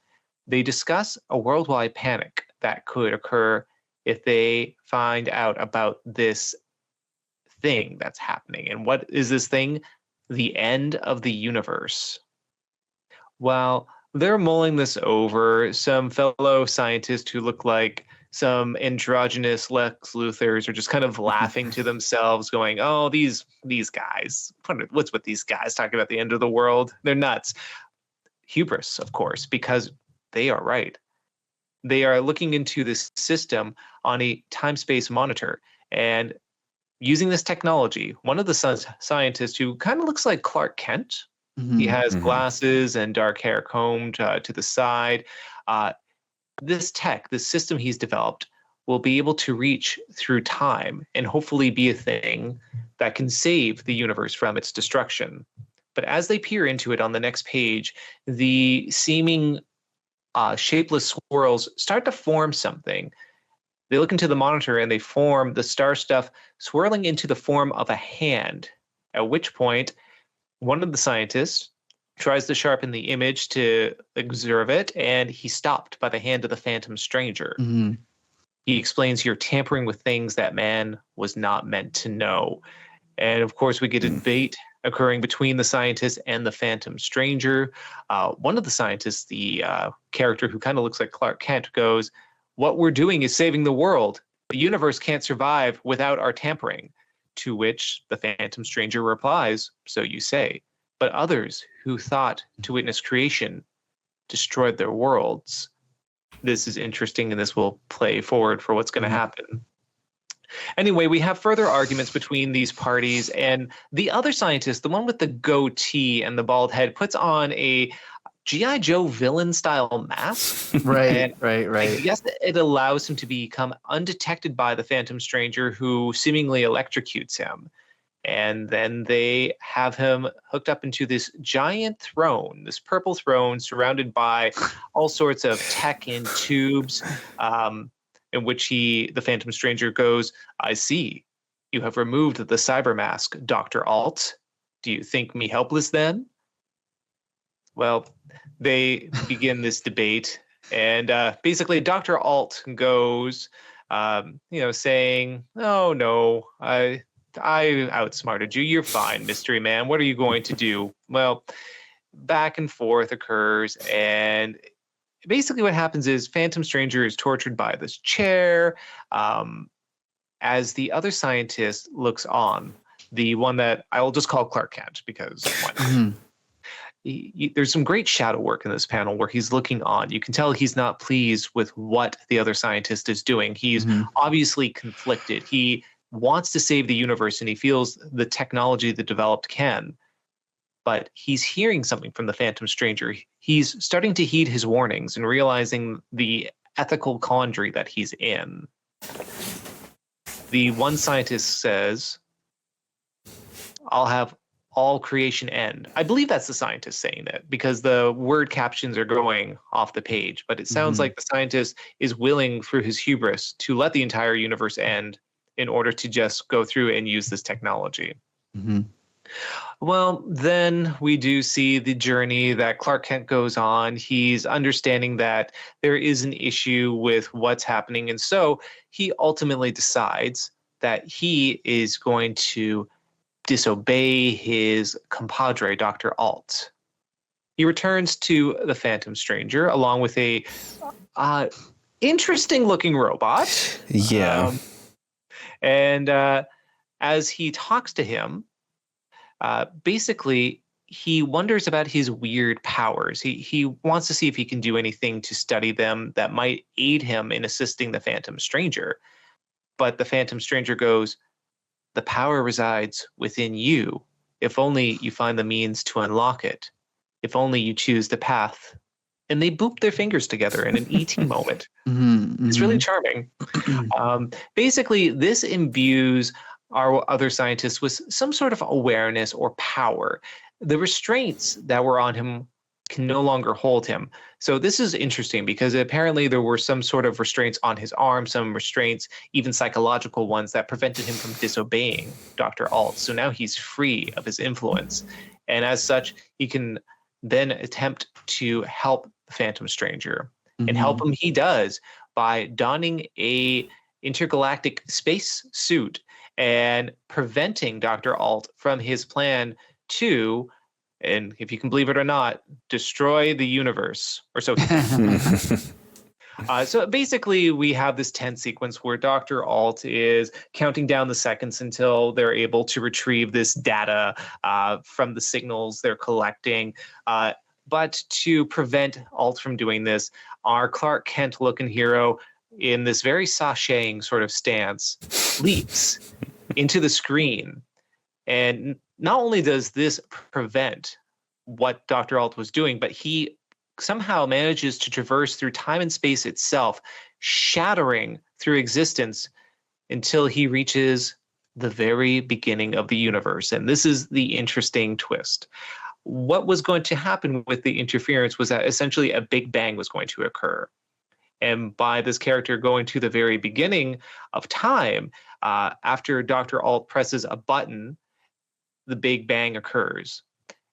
they discuss a worldwide panic that could occur if they find out about this thing that's happening. And what is this thing? the end of the universe. While they're mulling this over, some fellow scientists who look like some androgynous Lex Luthors are just kind of laughing to themselves, going, "Oh, these guys! What's with these guys talking about the end of the world? They're nuts." Hubris, of course, because they are right. They are looking into this system on a time-space monitor, and using this technology, one of the scientists who kind of looks like Clark Kent. He has glasses and dark hair combed to the side. This system he's developed, will be able to reach through time and hopefully be a thing that can save the universe from its destruction. But as they peer into it on the next page, the seeming shapeless swirls start to form something. They look into the monitor and they form the star stuff swirling into the form of a hand, at which point one of the scientists tries to sharpen the image to observe it, and he's stopped by the hand of the phantom stranger. He explains, "You're tampering with things that man was not meant to know." And of course, we get a debate occurring between the scientist and the phantom stranger. One of the scientists, the character who kind of looks like Clark Kent, goes, "What we're doing is saving the world. The universe can't survive without our tampering." To which the phantom stranger replies, "So you say. But others who thought to witness creation destroyed their worlds." This is interesting, and this will play forward for what's going to happen. Anyway, we have further arguments between these parties, and the other scientist, the one with the goatee and the bald head, puts on a G.I. Joe villain-style mask. Right. I guess it allows him to become undetected by the phantom stranger, who seemingly electrocutes him. And then they have him hooked up into this giant throne, this purple throne surrounded by all sorts of tech in tubes, in which the phantom stranger goes, "I see. You have removed the cyber mask, Dr. Alt. Do you think me helpless then?" Well, they begin this debate, and basically Dr. Alt goes, saying, "Oh, no, I outsmarted you. You're fine, mystery man. What are you going to do?" Well, back and forth occurs, and basically what happens is Phantom Stranger is tortured by this chair as the other scientist looks on, the one that I will just call Clark Kent, because why not? There's some great shadow work in this panel where he's looking on. You can tell he's not pleased with what the other scientist is doing. He's obviously conflicted. He wants to save the universe, and he feels the technology that developed can. But he's hearing something from the Phantom Stranger. He's starting to heed his warnings and realizing the ethical quandary that he's in. The one scientist says, "I'll have all creation end." I believe that's the scientist saying that, because the word captions are going off the page. But it sounds like the scientist is willing, through his hubris, to let the entire universe end in order to just go through and use this technology. Well, then we do see the journey that Clark Kent goes on. He's understanding that there is an issue with what's happening. And so he ultimately decides that he is going to disobey his compadre, Dr. Alt. He returns to the Phantom Stranger along with a interesting looking robot. Yeah. And as he talks to him, basically he wonders about his weird powers. He wants to see if he can do anything to study them that might aid him in assisting the Phantom Stranger. But the Phantom Stranger goes, "The power resides within you. If only you find the means to unlock it. If only you choose the path." And they boop their fingers together in an ET moment. It's really charming. Basically, this imbues our other scientists with some sort of awareness or power. The restraints that were on him can no longer hold him. So this is interesting because apparently there were some sort of restraints on his arm, some restraints, even psychological ones, that prevented him from disobeying Dr. Alt. So now he's free of his influence. And as such, he can then attempt to help the Phantom Stranger. And help him he does by donning a intergalactic space suit and preventing Dr. Alt from his plan to, and if you can believe it or not, destroy the universe, or so. So basically, we have this tense sequence where Dr. Alt is counting down the seconds until they're able to retrieve this data from the signals they're collecting. But to prevent Alt from doing this, our Clark Kent-looking hero, in this very sashaying sort of stance, leaps into the screen. And not only does this prevent what Dr. Alt was doing, but he somehow manages to traverse through time and space itself, shattering through existence until he reaches the very beginning of the universe. And this is the interesting twist. What was going to happen with the interference was that essentially a big bang was going to occur. And by this character going to the very beginning of time, after Dr. Alt presses a button, the big bang occurs.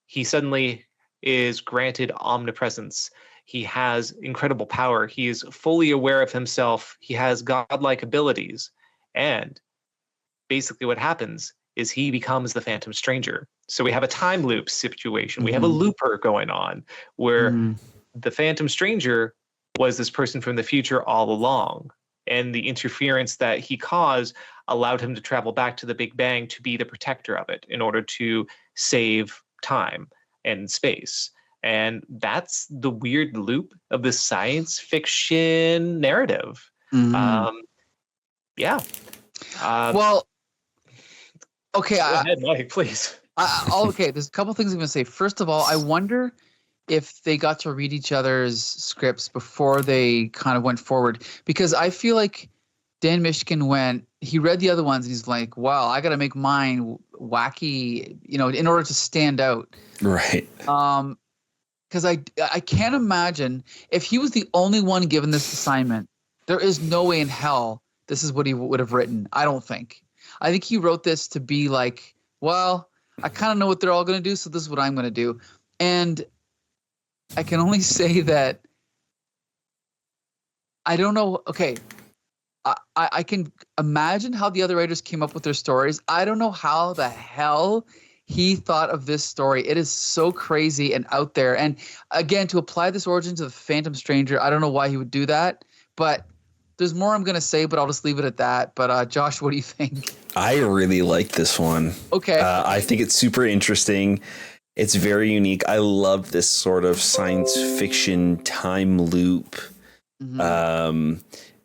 He suddenly is granted omnipresence. He has incredible power. He is fully aware of himself. He has godlike abilities. And basically what happens is he becomes the Phantom Stranger. So we have a time loop situation. We have a looper going on where the Phantom Stranger was this person from the future all along. And the interference that he caused allowed him to travel back to the Big Bang to be the protector of it in order to save time and space. And that's the weird loop of the science fiction narrative. Yeah. Well, okay. Go ahead, Mike, please. Okay, there's a couple things I'm going to say. First of all, I wonder if they got to read each other's scripts before they kind of went forward, because I feel like Dan Mishkin he read the other ones and he's like, wow, I got to make mine wacky, in order to stand out. Right. Because I can't imagine if he was the only one given this assignment, there is no way in hell this is what he would have written. I don't think. I think he wrote this to be like, well, I kind of know what they're all going to do, so this is what I'm going to do. And I can only say that I don't know. Okay. I can imagine how the other writers came up with their stories. I don't know how the hell he thought of this story. It is so crazy and out there. And again, to apply this origin to the Phantom Stranger, I don't know why he would do that. But there's more I'm going to say, but I'll just leave it at that. But Josh, what do you think? I really like this one. Okay. I think it's super interesting. It's very unique. I love this sort of science fiction time loop.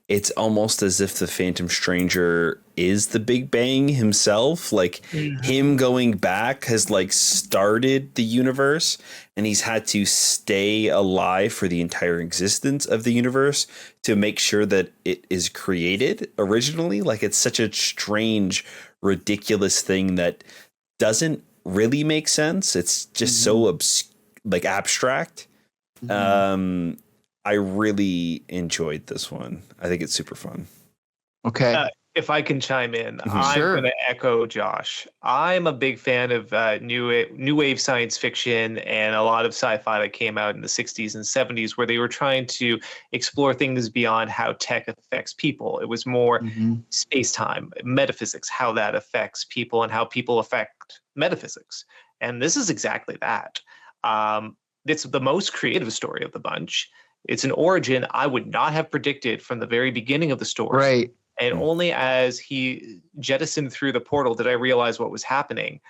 It's almost as if the Phantom Stranger is the Big Bang himself. Like him going back has like started the universe, and he's had to stay alive for the entire existence of the universe to make sure that it is created originally. Like it's such a strange, ridiculous thing that doesn't really make sense. It's just so abstract. I really enjoyed this one. I think it's super fun. Okay. If I can chime in, I'm going to echo Josh. I'm a big fan of new wave science fiction and a lot of sci-fi that came out in the 60s and 70s where they were trying to explore things beyond how tech affects people. It was more space-time, metaphysics, how that affects people and how people affect metaphysics. And this is exactly that. It's the most creative story of the bunch. It's an origin I would not have predicted from the very beginning of the story. Right. And only as he jettisoned through the portal did I realize what was happening.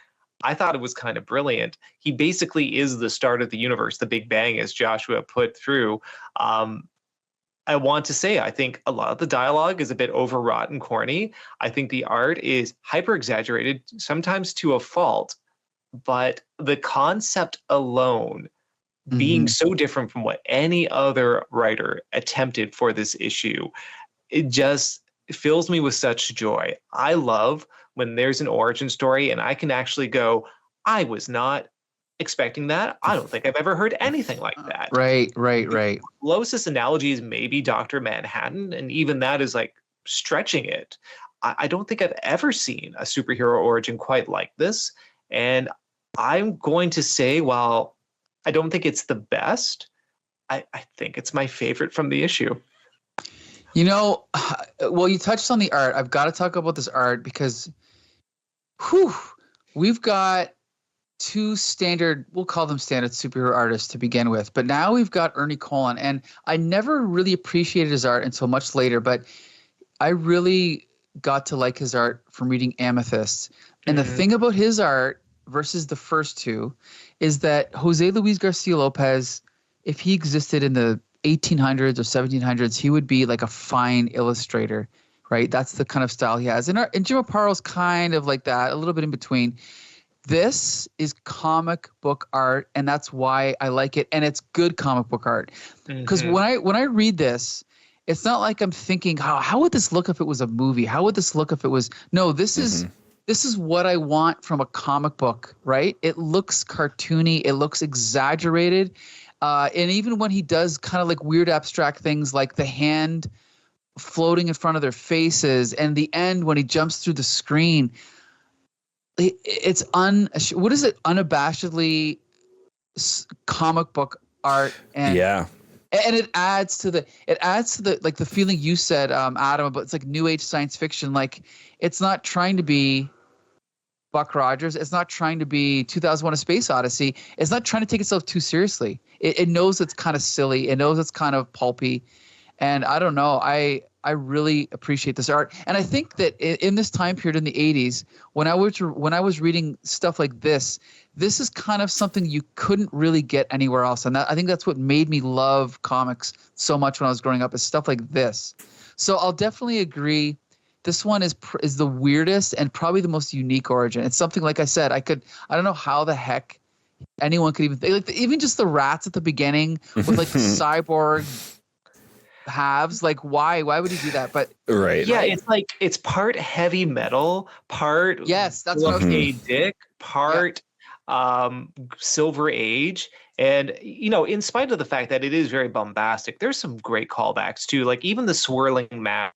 I thought it was kind of brilliant. He basically is the start of the universe, the Big Bang, as Joshua put through. I want to say, I think a lot of the dialogue is a bit overwrought and corny. I think the art is hyper exaggerated, sometimes to a fault. But the concept alone being so different from what any other writer attempted for this issue, it just fills me with such joy. I love when there's an origin story and I can actually go, I was not expecting that. I don't think I've ever heard anything like that. Right. Closest analogy is maybe Dr. Manhattan, and even that is like stretching it. I don't think I've ever seen a superhero origin quite like this. And I'm going to say, while I don't think it's the best, I think it's my favorite from the issue. Well, you touched on the art. I've got to talk about this art because we've got two standard, we'll call them standard superhero artists to begin with, but now we've got Ernie Colan, and I never really appreciated his art until much later, but I really got to like his art from reading Amethyst. And the thing about his art versus the first two is that Jose Luis Garcia-Lopez, if he existed in the 1800s or 1700s, he would be like a fine illustrator, right? That's the kind of style he has. And Jim Aparo's kind of like that, a little bit in between. This is comic book art, and that's why I like it. And it's good comic book art. Because when I read this, it's not like I'm thinking, how would this look if it was a movie? How would this look if it was? No, this is what I want from a comic book, right? It looks cartoony. It looks exaggerated. And even when he does kind of like weird abstract things like the hand floating in front of their faces, and the end when he jumps through the screen, it's unabashedly comic book art, and it adds to the like the feeling you said, Adam, about it's like new age science fiction. Like it's not trying to be Buck Rogers. It's not trying to be 2001: A Space Odyssey. It's not trying to take itself too seriously. It knows it's kind of silly. It knows it's kind of pulpy, and I don't know. I really appreciate this art, and I think that in this time period in the 80s, when I was reading stuff like this is kind of something you couldn't really get anywhere else, and I think that's what made me love comics so much when I was growing up, is stuff like this. So I'll definitely agree. This one is the weirdest and probably the most unique origin. It's something, like I said, I don't know how the heck anyone could even think, like even just the rats at the beginning with like the cyborg halves, like why would he do that? But it's like it's part heavy metal, part that's what dick, part Silver Age. And in spite of the fact that it is very bombastic, there's some great callbacks too, like even the swirling mass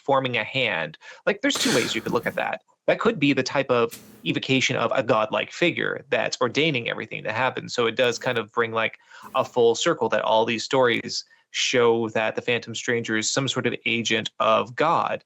forming a hand. Like there's two ways you could look at that. That could be the type of evocation of a godlike figure that's ordaining everything to happen. So it does kind of bring like a full circle, that all these stories show that the Phantom Stranger is some sort of agent of God.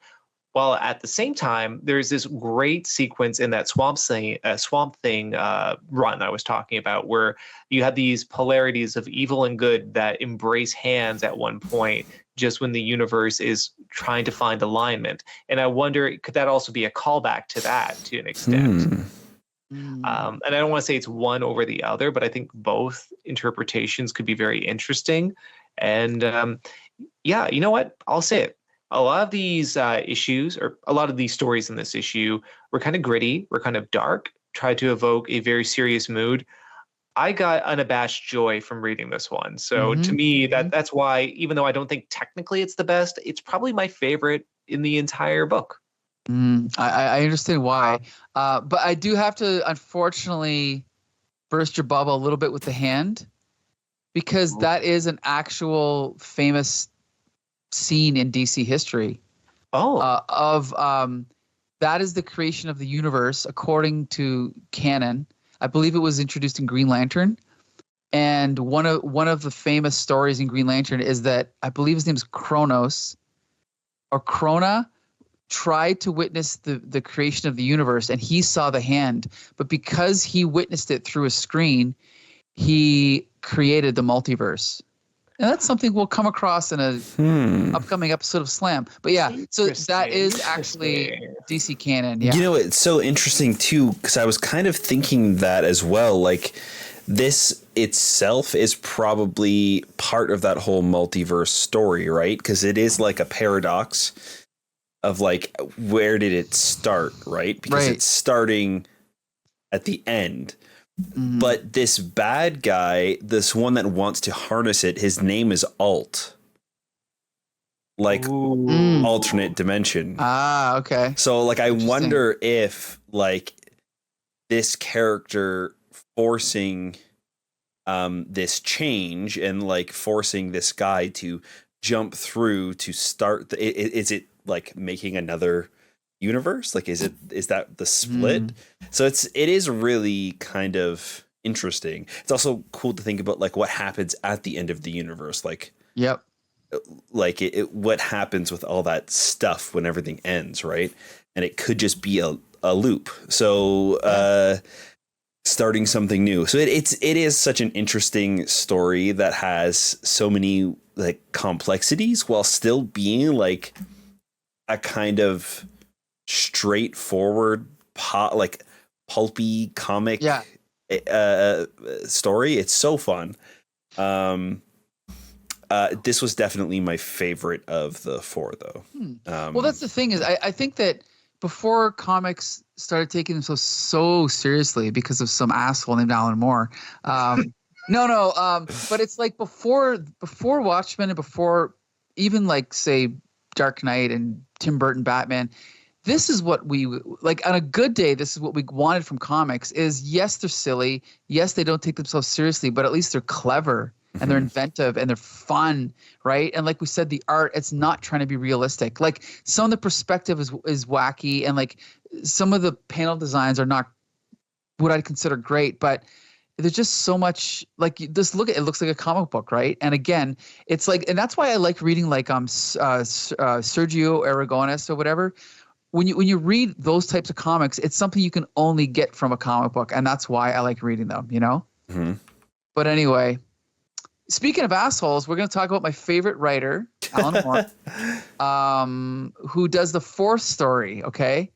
While at the same time, there's this great sequence in that Swamp Thing run I was talking about, where you have these polarities of evil and good that embrace hands at one point, just when the universe is trying to find alignment. And I wonder, could that also be a callback to that to an extent? And I don't want to say it's one over the other, but I think both interpretations could be very interesting. And you know what? I'll say it. A lot of these issues, or a lot of these stories in this issue, were kind of gritty, were kind of dark, tried to evoke a very serious mood. I got unabashed joy from reading this one. So to me, that's why, even though I don't think technically it's the best, it's probably my favorite in the entire book. I understand why. But I do have to, unfortunately, burst your bubble a little bit with the hand, because that is an actual famous scene in DC history. That is the creation of the universe according to canon. I believe it was introduced in Green Lantern, and one of the famous stories in Green Lantern is that I believe his name is Kronos, or Krona, tried to witness the creation of the universe, and he saw the hand, but because he witnessed it through a screen, he created the multiverse. And that's something we'll come across in a upcoming episode of Slam. But yeah, so that is actually DC canon. Yeah. It's so interesting too, because I was kind of thinking that as well. Like, this itself is probably part of that whole multiverse story, right? Because it is like a paradox of like, where did it start, right? Because it's starting at the end. But this bad guy, this one that wants to harness it, his name is Alt. Like alternate dimension. Okay. So like, I wonder if like this character forcing this change and like forcing this guy to jump through to start is it like making another universe? Like, is that the split? So it is really kind of interesting. It's also cool to think about like what happens at the end of the universe. Like, like what happens with all that stuff when everything ends, right? And it could just be a loop. So starting something new. So it is such an interesting story that has so many like complexities while still being like a kind of straightforward like pulpy comic story. It's so fun. This was definitely my favorite of the four, though. Well, that's the thing is I think that before comics started taking themselves so seriously because of some asshole named Alan Moore. But it's like before Watchmen and before even like say Dark Knight and Tim Burton Batman, this is what we like on a good day. This is what we wanted from comics is yes, they're silly. Yes, they don't take themselves seriously, but at least they're clever. And they're inventive and they're fun, right? And like we said, the art, it's not trying to be realistic. Like some of the perspective is wacky, and like some of the panel designs are not what I'd consider great, but there's just so much like just look at it looks like a comic book, right? And again, it's like, and that's why I like reading like Sergio Aragonés or whatever. When you read those types of comics, it's something you can only get from a comic book, and that's why I like reading them, you know? Mm-hmm. But anyway. Speaking of assholes, we're going to talk about my favorite writer, Alan Moore, who does the fourth story. Okay.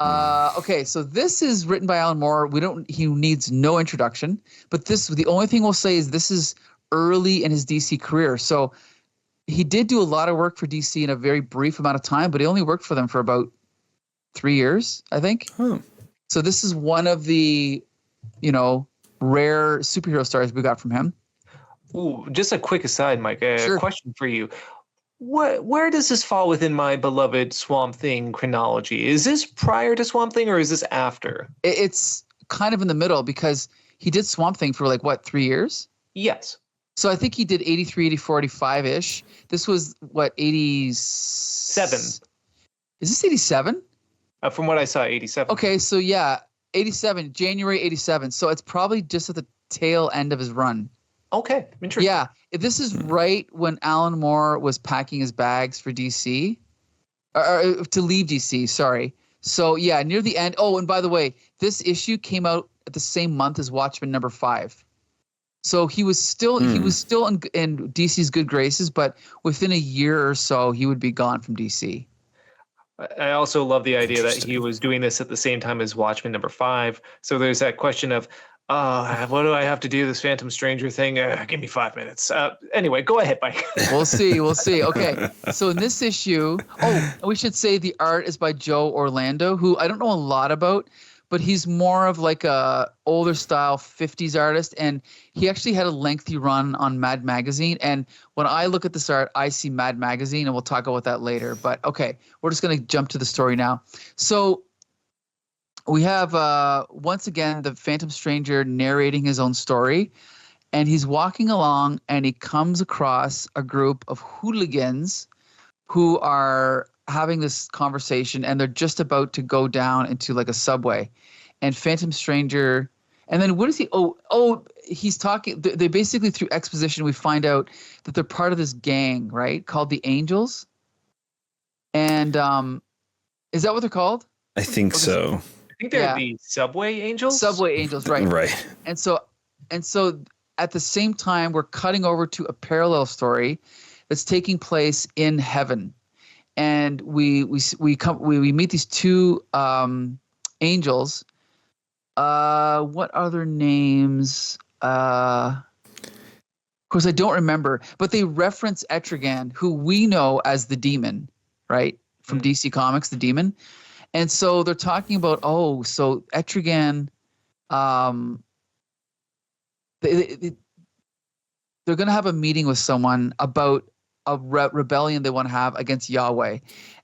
So this is written by Alan Moore. He needs no introduction, but the only thing we'll say is this is early in his DC career. So he did do a lot of work for DC in a very brief amount of time, but he only worked for them for about 3 years, I think. So this is one of the, rare superhero stories we got from him. Ooh, just a quick aside, Mike. Sure. Question for you. Where does this fall within my beloved Swamp Thing chronology? Is this prior to Swamp Thing or is this after? It's kind of in the middle because he did Swamp Thing for 3 years? Yes. So I think he did 83, 84, 85-ish. This was, 87? Is this 87? From what I saw, 87. Okay, so yeah, 87, January 87. So it's probably just at the tail end of his run. Okay, interesting. Yeah, this is right when Alan Moore was packing his bags for DC, or to leave DC. Sorry. So yeah, near the end. Oh, and by the way, this issue came out at the same month as Watchmen #5. So he was still in DC's good graces, but within a year or so, he would be gone from DC. I also love the idea that he was doing this at the same time as Watchmen #5. So there's that question of, what do I have to do? This Phantom Stranger thing? Give me 5 minutes. Anyway, go ahead, Mike. We'll see. Okay. So in this issue, we should say the art is by Joe Orlando, who I don't know a lot about, but he's more of like a older style 50s artist. And he actually had a lengthy run on Mad Magazine. And when I look at this art, I see Mad Magazine, and we'll talk about that later. But okay, we're just going to jump to the story now. So we have, once again, the Phantom Stranger narrating his own story, and he's walking along, and he comes across a group of hooligans who are having this conversation, and they're just about to go down into like a subway. And Phantom Stranger, and then what is he? He's talking. They basically, through exposition, we find out that they're part of this gang, right, called the Angels. And is that what they're called? I think so. I think they're the Subway Angels. Subway Angels, right? Right. And so at the same time, we're cutting over to a parallel story that's taking place in heaven, and we meet these two angels. What are their names? Of course, I don't remember, but they reference Etrigan, who we know as the Demon, right, from DC Comics, the Demon. And so they're talking about, so Etrigan, they're going to have a meeting with someone about a rebellion they want to have against Yahweh.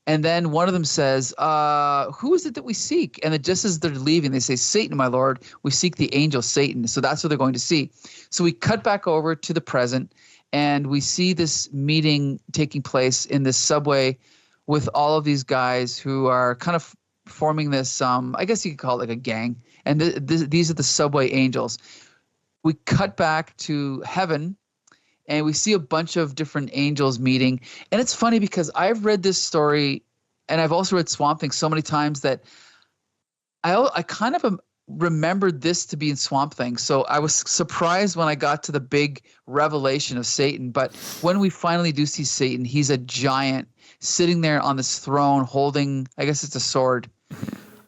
And then one of them says, who is it that we seek? And then just as they're leaving, they say, Satan, my Lord, we seek the angel Satan. So that's what they're going to see. So we cut back over to the present, and we see this meeting taking place in this subway with all of these guys who are kind of forming this, I guess you could call it like a gang. And these are the Subway Angels. We cut back to heaven, and we see a bunch of different angels meeting. And it's funny because I've read this story, and I've also read Swamp Thing so many times that I kind of remembered this to be in Swamp Thing. So I was surprised when I got to the big revelation of Satan. But when we finally do see Satan, he's a giant sitting there on this throne holding, I guess it's a sword.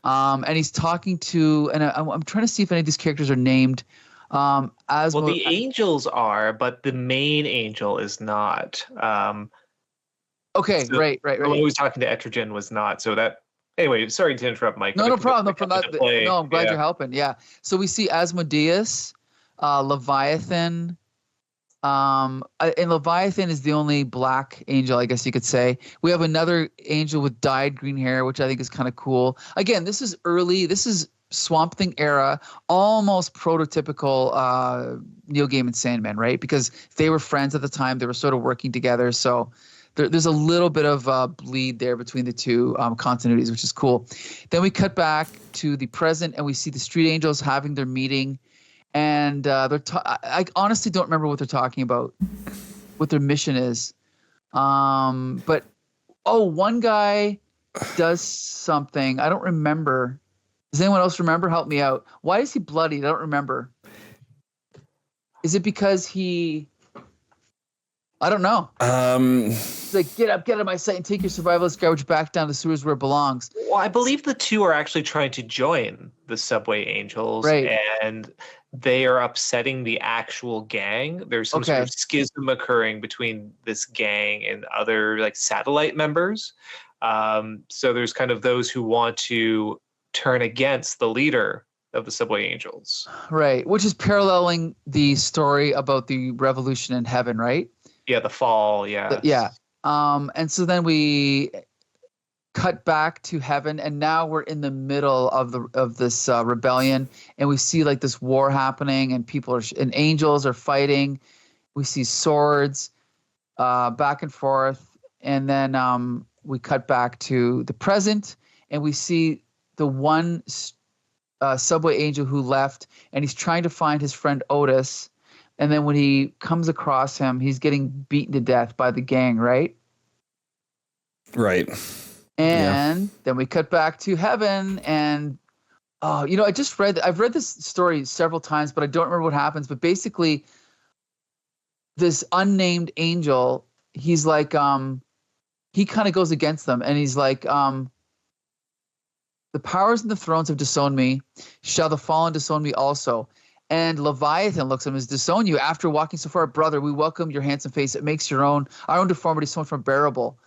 And he's talking to, and I'm trying to see if any of these characters are named. The angels are, but the main angel is not. Okay, so right. The one who was talking to Etrogen was not. So that, anyway, sorry to interrupt, Mike. No problem. No, I'm glad you're helping. Yeah. So we see Asmodeus, Leviathan. And Leviathan is the only black angel, I guess you could say. We have another angel with dyed green hair, which I think is kind of cool. Again, this is early. This is Swamp Thing era, almost prototypical Neil Gaiman Sandman, right? Because they were friends at the time. They were sort of working together. So there's a little bit of bleed there between the two continuities, which is cool. Then we cut back to the present, and we see the Street Angels having their meeting. And I honestly don't remember what they're talking about, what their mission is. But one guy does something. I don't remember. Does anyone else remember? Help me out. Why is he bloodied? I don't remember. Is it because he... I don't know. It's like, get out of my sight and take your survivalist garbage back down the sewers where it belongs. Well, I believe the two are actually trying to join the Subway Angels, right. And they are upsetting the actual gang. There's some sort of schism occurring between this gang and other like satellite members. So there's kind of those who want to turn against the leader of the Subway Angels. Right, which is paralleling the story about the revolution in heaven, right? Yeah, the fall, yeah. Yeah. And so then we cut back to heaven, and now we're in the middle of this rebellion, and we see like this war happening, and and angels are fighting. We see swords back and forth, and then we cut back to the present, and we see the one subway angel who left, and he's trying to find his friend Otis. And then when he comes across him, he's getting beaten to death by the gang, right? Right. And then we cut back to heaven, and I've read this story several times, but I don't remember what happens. But basically, this unnamed angel, he's like, he kind of goes against them, and he's like, the powers and the thrones have disowned me. Shall the fallen disown me also? And Leviathan looks at him as disown you after walking so far, brother. We welcome your handsome face. It makes our own deformity so much more bearable.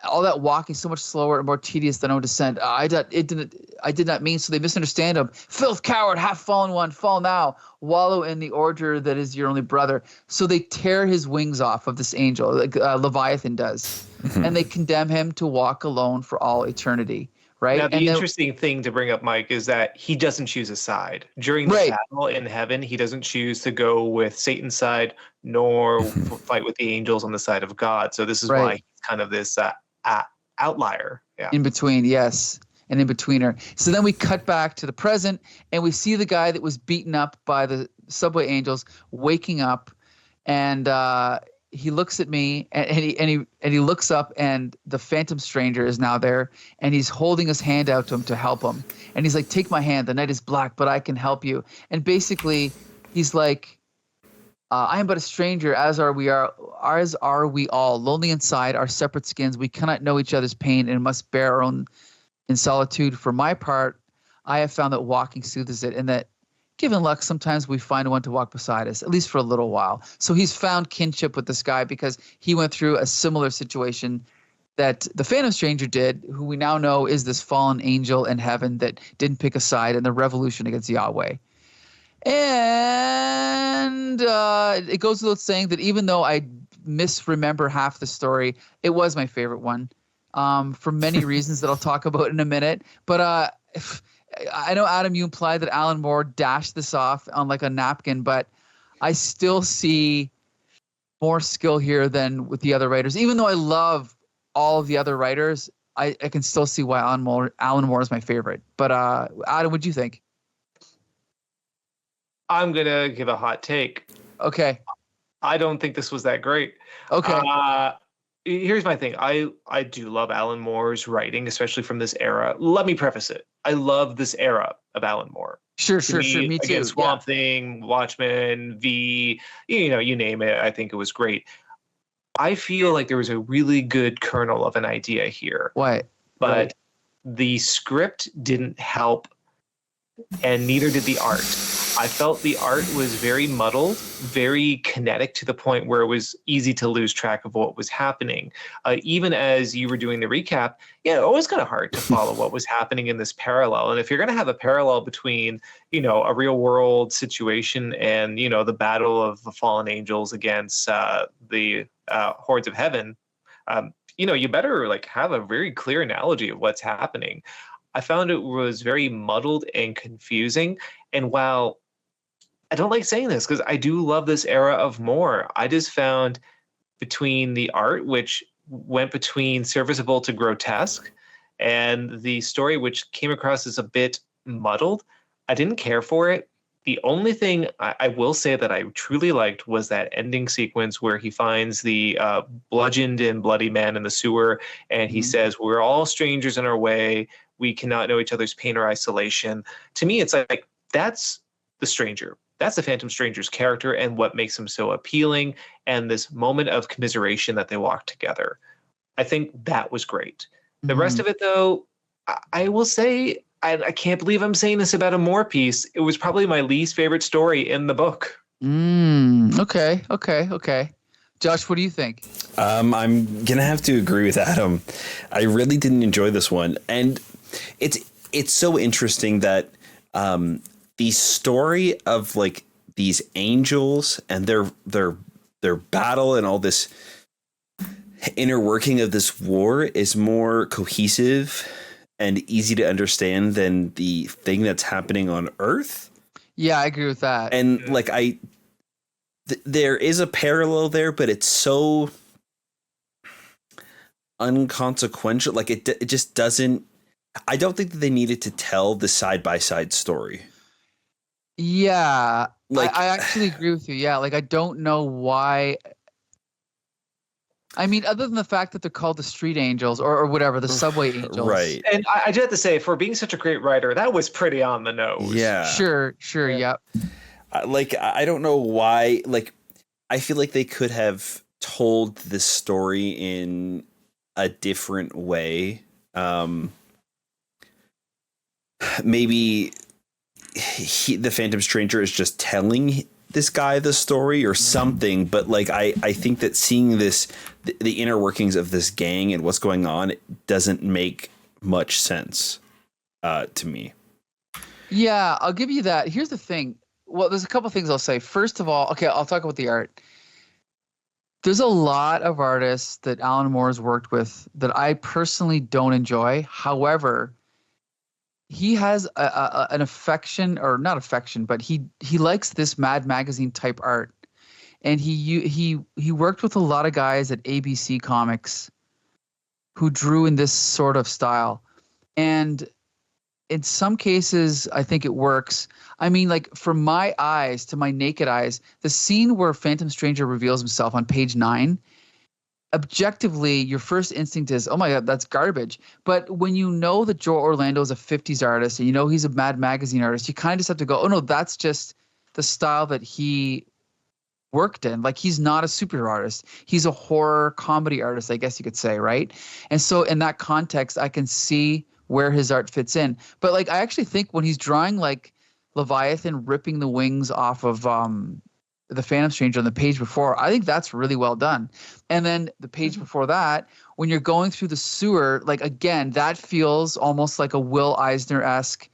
All that walking so much slower and more tedious than our own descent. I did not mean, so they misunderstand him. Filth, coward, half fallen one, fall now. Wallow in the ordure that is your only brother. So they tear his wings off of this angel, like Leviathan does, and they condemn him to walk alone for all eternity. Right. Now, the interesting thing to bring up, Mike, is that he doesn't choose a side. During the battle in heaven, he doesn't choose to go with Satan's side, nor fight with the angels on the side of God. So this is why he's kind of this outlier. Yeah. In between, yes. An in-betweener. So then we cut back to the present, and we see the guy that was beaten up by the subway angels waking up, and he looks at me, and he looks up, and the phantom stranger is now there, and he's holding his hand out to him to help him, and he's like, take my hand, the night is black, but I can help you. And basically he's like, I am but a stranger, as are we all, lonely inside our separate skins. We cannot know each other's pain and must bear our own in solitude. For my part, I have found that walking soothes it, and that given luck, sometimes we find one to walk beside us, at least for a little while. So he's found kinship with this guy because he went through a similar situation that the Phantom Stranger did, who we now know is this fallen angel in heaven that didn't pick a side in the revolution against Yahweh. And it goes without saying that even though I misremember half the story, it was my favorite one for many reasons that I'll talk about in a minute. But I know, Adam, you implied that Alan Moore dashed this off on like a napkin, but I still see more skill here than with the other writers. Even though I love all of the other writers, I can still see why Alan Moore is my favorite. But Adam, what'd you think? I'm going to give a hot take. Okay. I don't think this was that great. Okay. Here's my thing. I do love Alan Moore's writing, especially from this era. Let me preface it. I love this era of Alan Moore. Sure. Me too. Again, Swamp Thing, Watchmen, V, you name it. I think it was great. I feel like there was a really good kernel of an idea here. But the script didn't help, and neither did the art. I felt the art was very muddled, very kinetic to the point where it was easy to lose track of what was happening. Even as you were doing the recap, it was kind of hard to follow what was happening in this parallel. And if you're going to have a parallel between, a real world situation and, the battle of the fallen angels against the hordes of heaven, you better have a very clear analogy of what's happening. I found it was very muddled and confusing. And while I don't like saying this because I do love this era of more, I just found between the art, which went between serviceable to grotesque, and the story, which came across as a bit muddled, I didn't care for it. The only thing I will say that I truly liked was that ending sequence where he finds the bludgeoned and bloody man in the sewer, and he says, "We're all strangers in our way. We cannot know each other's pain or isolation." To me, it's like, that's the stranger. That's the Phantom Stranger's character and what makes him so appealing, and this moment of commiseration that they walk together. I think that was great. The rest of it, though, I will say, I can't believe I'm saying this about a Moore piece. It was probably my least favorite story in the book. Okay. Josh, what do you think? I'm going to have to agree with Adam. I really didn't enjoy this one. And it's so interesting that the story of these angels and their battle and all this inner working of this war is more cohesive and easy to understand than the thing that's happening on Earth. Yeah, I agree with that. And there is a parallel there, but it's so unconsequential. It just doesn't. I don't think that they needed to tell the side-by-side story. Yeah, I actually agree with you. Yeah, I don't know why. I mean, other than the fact that they're called the street angels or whatever, the subway angels. Right. And I do have to say, for being such a great writer, that was pretty on the nose. Yeah. Sure. Yep. I don't know why. I feel like they could have told this story in a different way. Maybe the Phantom Stranger is just telling this guy the story or something, but I think that seeing this, the inner workings of this gang and what's going on, it doesn't make much sense to me. Yeah, I'll give you that. Here's the thing. Well, there's a couple things I'll say. First of all, okay, I'll talk about the art. There's a lot of artists that Alan Moore has worked with that I personally don't enjoy. However, he has an affection, or not affection, but he likes this Mad Magazine type art, and he worked with a lot of guys at ABC Comics who drew in this sort of style, and in some cases I think it works. I mean, from my eyes, to my naked eyes, the scene where Phantom Stranger reveals himself on page 9. Objectively, your first instinct is, oh my God, that's garbage. But when you know that Joe Orlando is a 50s artist and he's a Mad Magazine artist, you kind of just have to go, oh no, that's just the style that he worked in. He's not a superhero artist. He's a horror comedy artist, I guess you could say, right? And so in that context, I can see where his art fits in. But I actually think when he's drawing Leviathan ripping the wings off of the Phantom Stranger on the page before, I think that's really well done. And then the page before that, when you're going through the sewer, again, that feels almost like a Will Eisner-esque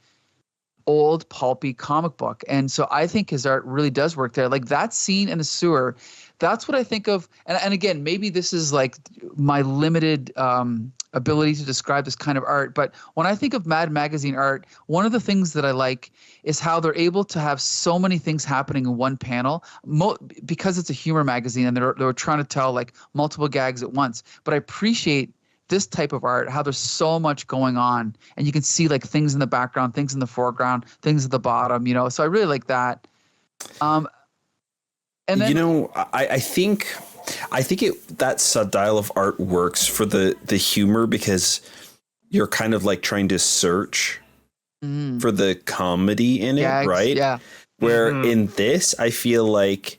old pulpy comic book. And so I think his art really does work there. That scene in the sewer, that's what I think of. And again, maybe this is my limited ability to describe this kind of art. But when I think of Mad Magazine art, one of the things that I like is how they're able to have so many things happening in one panel, because it's a humor magazine and they're trying to tell multiple gags at once. But I appreciate this type of art, how there's so much going on, and you can see things in the background, things in the foreground, things at the bottom, so I really like that. And then, I think that style of art works for the humor, because you're kind of trying to search for the comedy in it, right? Yeah. Where in this, I feel like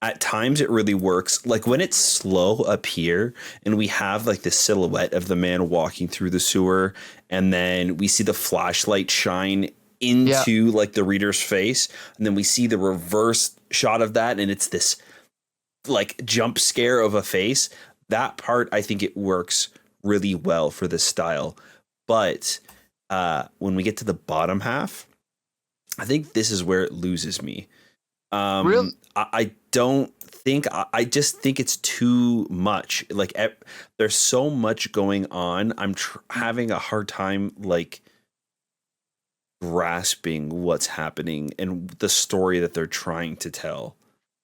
at times it really works. Like when it's slow up here and we have like the silhouette of the man walking through the sewer, and then we see the flashlight shine into like the reader's face, and then we see the reverse shot of that, and it's this like jump scare of a face. That part, I think it works really well for this style. But when we get to the bottom half, I think this is where it loses me. Really? I don't think, I just think it's too much. Like there's so much going on. I'm having a hard time like grasping what's happening and the story that they're trying to tell.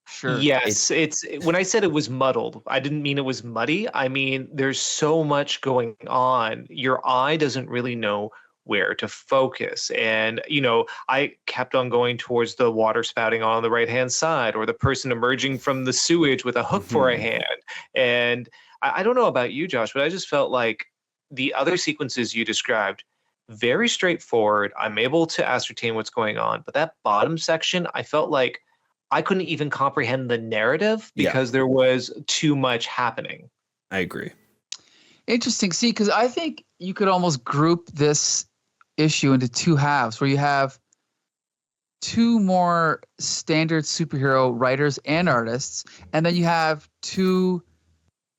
Sure. Yes, it's when I said it was muddled, I didn't mean it was muddy. I mean, there's so much going on. Your eye doesn't really know where to focus. And, you know, I kept on going towards the water spouting on the right-hand side, or the person emerging from the sewage with a hook for a hand. And I don't know about you, Josh, but I just felt like the other sequences you described, very straightforward. I'm able to ascertain what's going on. But that bottom section, I felt like I couldn't even comprehend the narrative because there was too much happening. I agree. Interesting. See, because I think you could almost group this issue into two halves, where you have two more standard superhero writers and artists, and then you have two,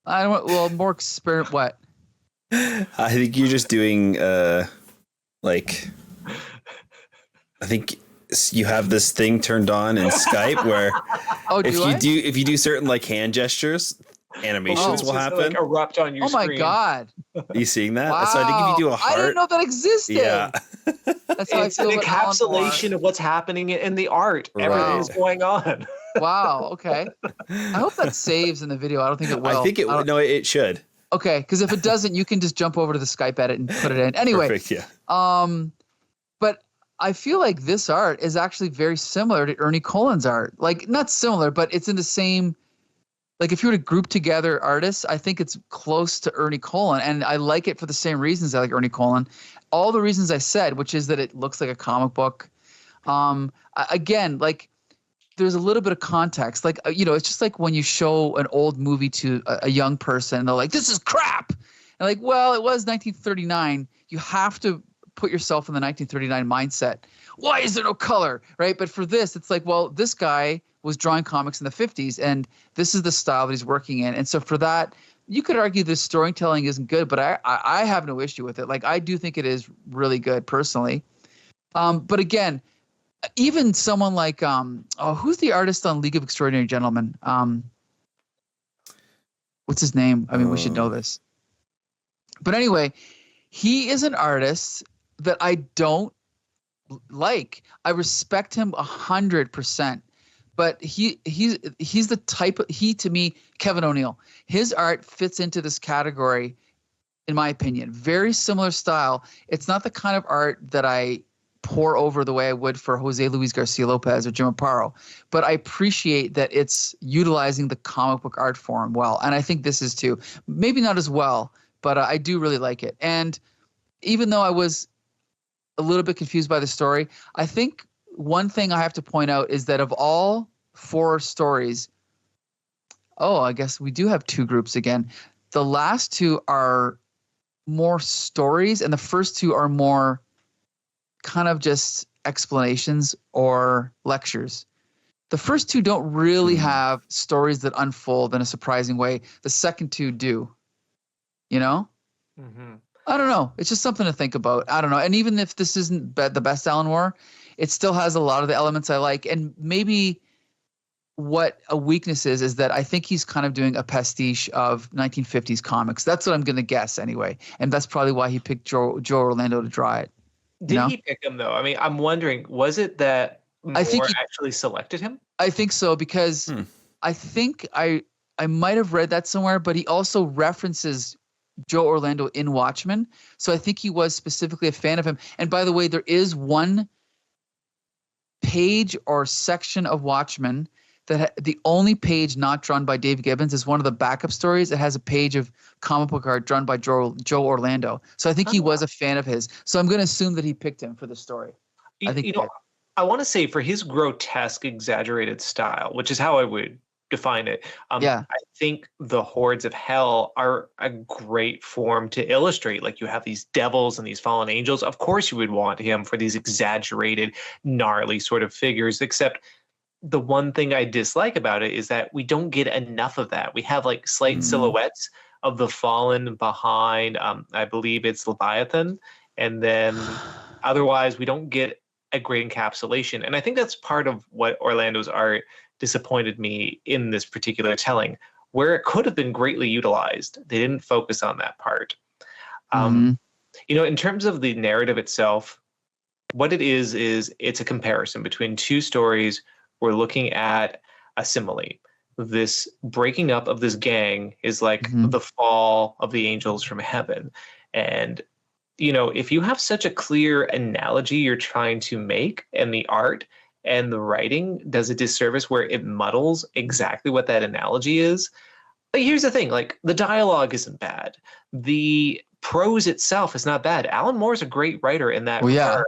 more experiment. What? I think you're just doing like, I think you have this thing turned on in Skype where if you do certain like hand gestures, animations will happen. Like erupt on your screen. Oh my god! Are you seeing that? Wow. So I think if you do a heart, I didn't know that existed. Yeah, that's how it's I feel an encapsulation of what's happening in the art. Right. Everything's going on. Wow. Okay. I hope that saves in the video. I don't think it will. I think it will. No, it should. Okay, because if it doesn't, you can just jump over to the Skype edit and put it in. Anyway. Perfect, yeah. But I feel like this art is actually very similar to Ernie Colin's art. Like, not similar, but it's in the same. Like, if you were to group together artists, I think it's close to Ernie Colin, and I like it for the same reasons I like Ernie Colin. All the reasons I said, which is that it looks like a comic book. Again, like, there's a little bit of context. Like, you know, it's just like when you show an old movie to a young person, and they're like, this is crap. And like, well, it was 1939. You have to put yourself in the 1939 mindset. Why is there no color, right? But for this, it's like, well, this guy was drawing comics in the 50s, and this is the style that he's working in. And so for that, you could argue the storytelling isn't good, but I have no issue with it. Like, I do think it is really good personally. But again, even someone like, who's the artist on League of Extraordinary Gentlemen? What's his name? I mean, we should know this. But anyway, he is an artist that I don't like. I respect him 100%. But he's the type of, to me, Kevin O'Neill, his art fits into this category, in my opinion. Very similar style. It's not the kind of art that I pour over the way I would for Jose Luis García-López or Jim Aparo. But I appreciate that it's utilizing the comic book art form well. And I think this is too. Maybe not as well, but I do really like it. And even though I was a little bit confused by the story, I think one thing I have to point out is that of all 4 stories, I guess we do have 2 groups again. The last 2 are more stories, and the first 2 are more kind of just explanations or lectures. The first 2 don't really have stories that unfold in a surprising way. The second 2 do. You know? Mm-hmm. I don't know. It's just something to think about. I don't know. And even if this isn't the best Alan Moore, it still has a lot of the elements I like. And maybe what a weakness is that I think he's kind of doing a pastiche of 1950s comics. That's what I'm going to guess anyway. And that's probably why he picked Joe Orlando to draw it. Did he pick him, though? I mean, I'm wondering, was it that Moore actually selected him? I think so, because I think I might have read that somewhere, but he also references Joe Orlando in Watchmen. So I think he was specifically a fan of him. And by the way, there is one page or section of Watchmen the only page not drawn by Dave Gibbons is one of the backup stories. It has a page of comic book art drawn by Joe Orlando. So I think he was a fan of his. So I'm going to assume that he picked him for the story. I want to say for his grotesque, exaggerated style, which is how I would define it. I think the Hordes of Hell are a great form to illustrate. Like, you have these devils and these fallen angels. Of course you would want him for these exaggerated, gnarly sort of figures, except the one thing I dislike about it is that we don't get enough of that. We have like slight silhouettes of the fallen behind, I believe it's Leviathan. And then otherwise we don't get a great encapsulation. And I think that's part of what Orlando's art disappointed me in this particular telling, where it could have been greatly utilized. They didn't focus on that part. In terms of the narrative itself, what it is it's a comparison between two stories. We're looking at a simile. This breaking up of this gang is like the fall of the angels from heaven. And, if you have such a clear analogy you're trying to make, and the art and the writing does a disservice where it muddles exactly what that analogy is. But here's the thing, like, the dialogue isn't bad. The prose itself is not bad. Alan Moore's a great writer in that. Yeah.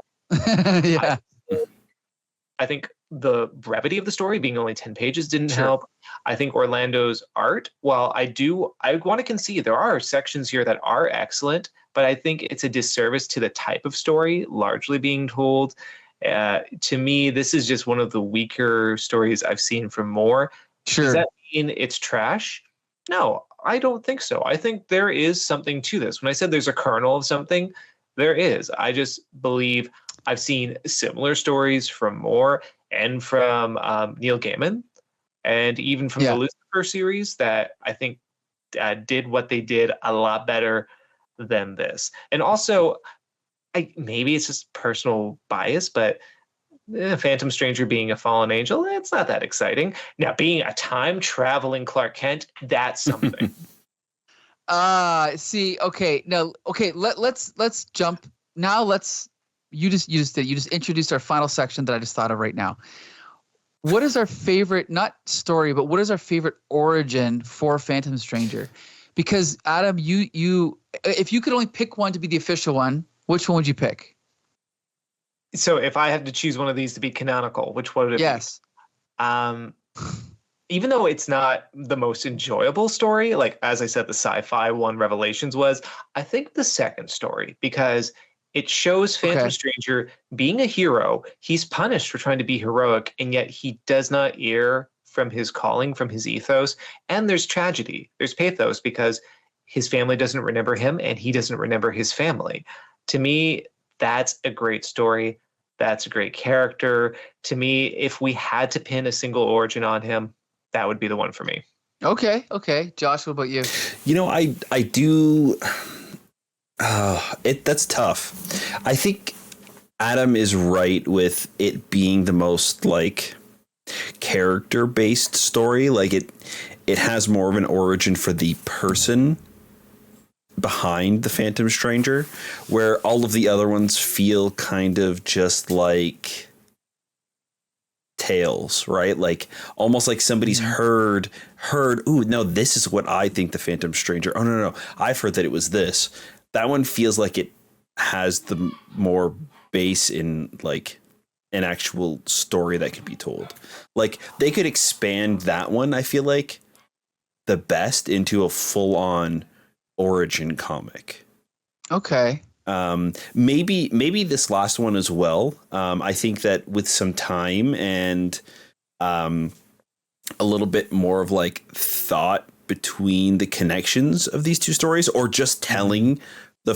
I think the brevity of the story being only 10 pages didn't help. I think Orlando's art, while I want to concede there are sections here that are excellent, but I think it's a disservice to the type of story largely being told. To me, this is just one of the weaker stories I've seen from Moore. Does that mean it's trash? No, I don't think so. I think there is something to this. When I said there's a kernel of something, there is. I just believe I've seen similar stories from Moore and from Neil Gaiman, and even from the Lucifer series that I think did what they did a lot better than this. And also, maybe it's just personal bias, but Phantom Stranger being a fallen angel, it's not that exciting. Now, being a time-traveling Clark Kent, that's something. Let's jump. Now you just introduced our final section that I just thought of right now. What is our favorite, not story, but what is our favorite origin for Phantom Stranger? Because Adam, you if you could only pick one to be the official one, which one would you pick? So if I had to choose one of these to be canonical, which one would it be? Yes. Even though it's not the most enjoyable story, like, as I said, the sci-fi one, Revelations, was, I think the second story, because it shows Phantom Stranger being a hero. He's punished for trying to be heroic, and yet he does not err from his calling, from his ethos. And there's tragedy. There's pathos, because his family doesn't remember him, and he doesn't remember his family. To me, that's a great story. That's a great character. To me, if we had to pin a single origin on him, that would be the one for me. Okay. Josh, what about you? I do. That's tough. I think Adam is right with it being the most like character-based story. Like it has more of an origin for the person behind the Phantom Stranger, where all of the other ones feel kind of just like tales, right? Like almost like somebody's heard, ooh, no, this is what I think the Phantom Stranger. Oh, no, I've heard that it was this. That one feels like it has the more base in like an actual story that could be told. Like they could expand that one, I feel like, the best into a full-on origin comic. Okay. Maybe this last one as well. I think that with some time and a little bit more of like thought between the connections of these two stories, or just telling the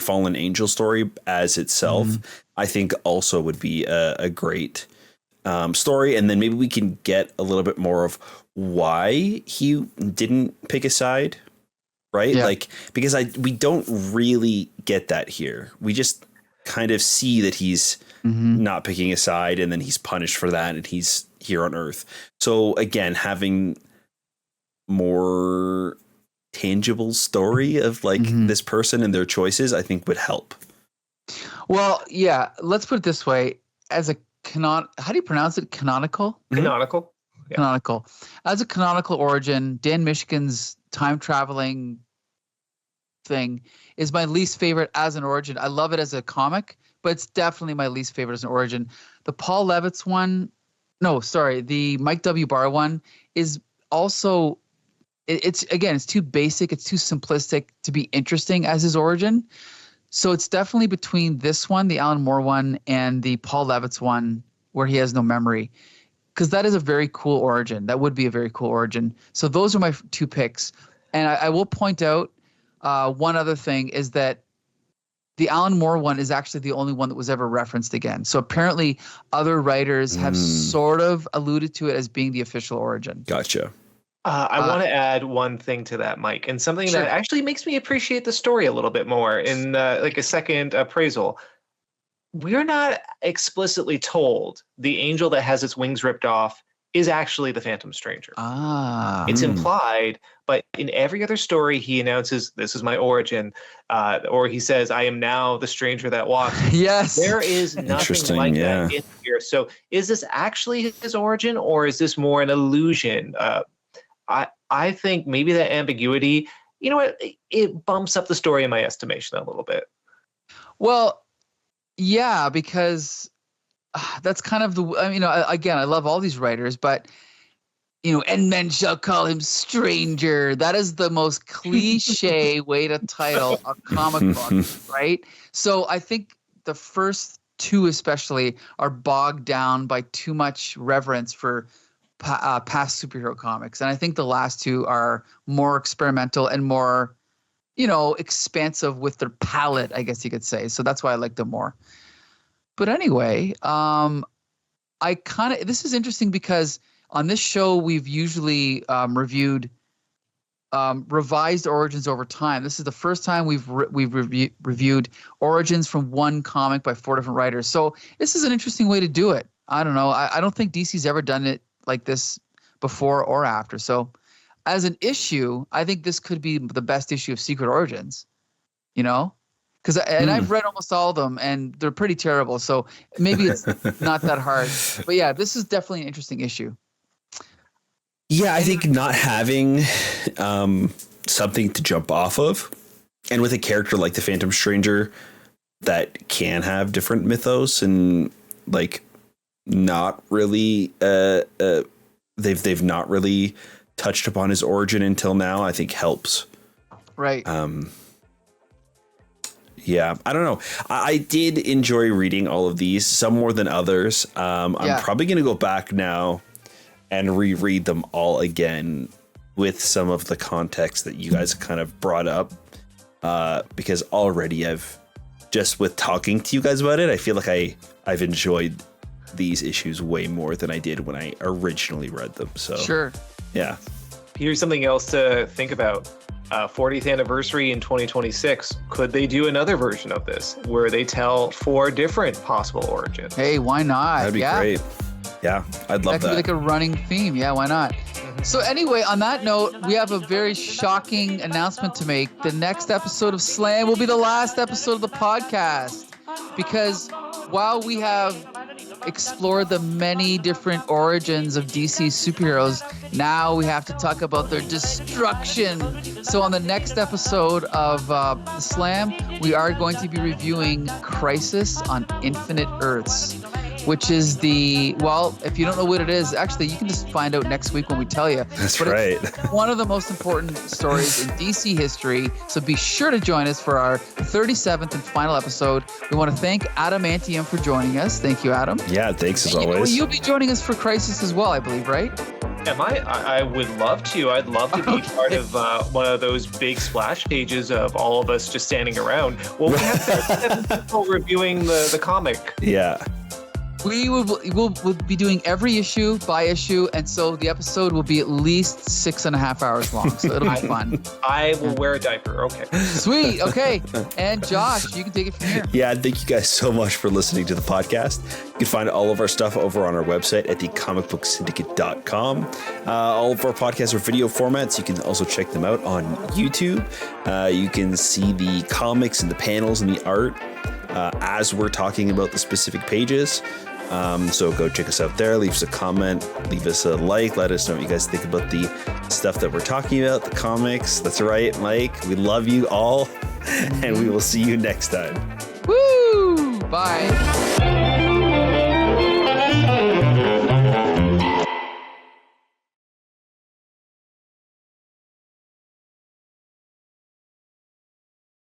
fallen angel story as itself, I think also would be a great story. And then maybe we can get a little bit more of why he didn't pick a side, right? Yeah. Like, because we don't really get that here. We just kind of see that he's not picking a side, and then he's punished for that, and he's here on Earth. So again, having more tangible story of like this person and their choices, I think would help. Well, yeah, let's put it this way. As a how do you pronounce it? Canonical? Canonical. Yeah. Canonical. As a canonical origin, Dan Mishkin's time traveling thing is my least favorite as an origin. I love it as a comic, but it's definitely my least favorite as an origin. The Paul Levitz one, the Mike W. Barr one is also, it's too basic. It's too simplistic to be interesting as his origin. So it's definitely between this one, the Alan Moore one, and the Paul Levitz one where he has no memory. Because that is a very cool origin. That would be a very cool origin. So those are my two picks. And I will point out one other thing is that the Alan Moore one is actually the only one that was ever referenced again. So apparently other writers have sort of alluded to it as being the official origin. Gotcha. I want to add one thing to that, Mike, and something that actually makes me appreciate the story a little bit more in like a second appraisal. We're not explicitly told the angel that has its wings ripped off is actually the Phantom Stranger. It's implied, but in every other story, he announces, "This is my origin," or he says, "I am now the stranger that walks." Yes. There is nothing like that in here. So is this actually his origin, or is this more an illusion? I think maybe that ambiguity, you know what, it bumps up the story in my estimation a little bit. Well, yeah, because that's kind of again, I love all these writers, but and men shall call him stranger. That is the most cliche way to title a comic book, right? So I think the first two especially are bogged down by too much reverence for past superhero comics. And I think the last two are more experimental and more, expansive with their palette, I guess you could say. So that's why I like them more. But anyway, this is interesting because on this show, we've usually reviewed revised origins over time. This is the first time we've reviewed origins from one comic by 4 different writers. So this is an interesting way to do it. I don't know. I don't think DC's ever done it like this before or after. So as an issue, I think this could be the best issue of Secret Origins, because I've read almost all of them and they're pretty terrible. So maybe it's not that hard, but yeah, this is definitely an interesting issue. Yeah. I think not having something to jump off of, and with a character like the Phantom Stranger that can have different mythos and like not really they've not really touched upon his origin until now, I think helps. Right. Yeah, I don't know. I did enjoy reading all of these, some more than others. I'm probably going to go back now and reread them all again with some of the context that you guys kind of brought up, because already I've just with talking to you guys about it, I feel like I've enjoyed these issues way more than I did when I originally read them. So sure. Yeah. Here's something else to think about. 40th anniversary in 2026. Could they do another version of this where they tell 4 different possible origins? Hey, why not? That'd be great. Yeah, I'd love that. That could be like a running theme. Yeah, why not? So anyway, on that note, we have a very shocking announcement to make. The next episode of Slam will be the last episode of the podcast, because while we have explored the many different origins of DC superheroes, now we have to talk about their destruction. So on the next episode of the Slam, we are going to be reviewing Crisis on Infinite Earths, which is if you don't know what it is, actually, you can just find out next week when we tell you. That's right. It's one of the most important stories in DC history. So be sure to join us for our 37th and final episode. We want to thank Adamantium for joining us. Thank you, Adam. Yeah, thanks as always. You'll be joining us for Crisis as well, I believe, right? Am I would love to. I'd love to be part of one of those big splash pages of all of us just standing around. Well, we have 7 people reviewing the comic. Yeah. We'll be doing every issue by issue, and so the episode will be at least 6.5 hours long. So it'll be fun. I will wear a diaper. Okay. Sweet. Okay. And Josh, you can take it from here. Yeah, thank you guys so much for listening to the podcast. You can find all of our stuff over on our website at thecomicbooksyndicate.com. All of our podcasts are video formats. You can also check them out on YouTube. You can see the comics and the panels and the art as we're talking about the specific pages. So go check us out there. Leave us a comment, leave us a like, let us know what you guys think about the stuff that we're talking about, the comics. That's right, Mike. We love you all, and we will see you next time. Woo! Bye.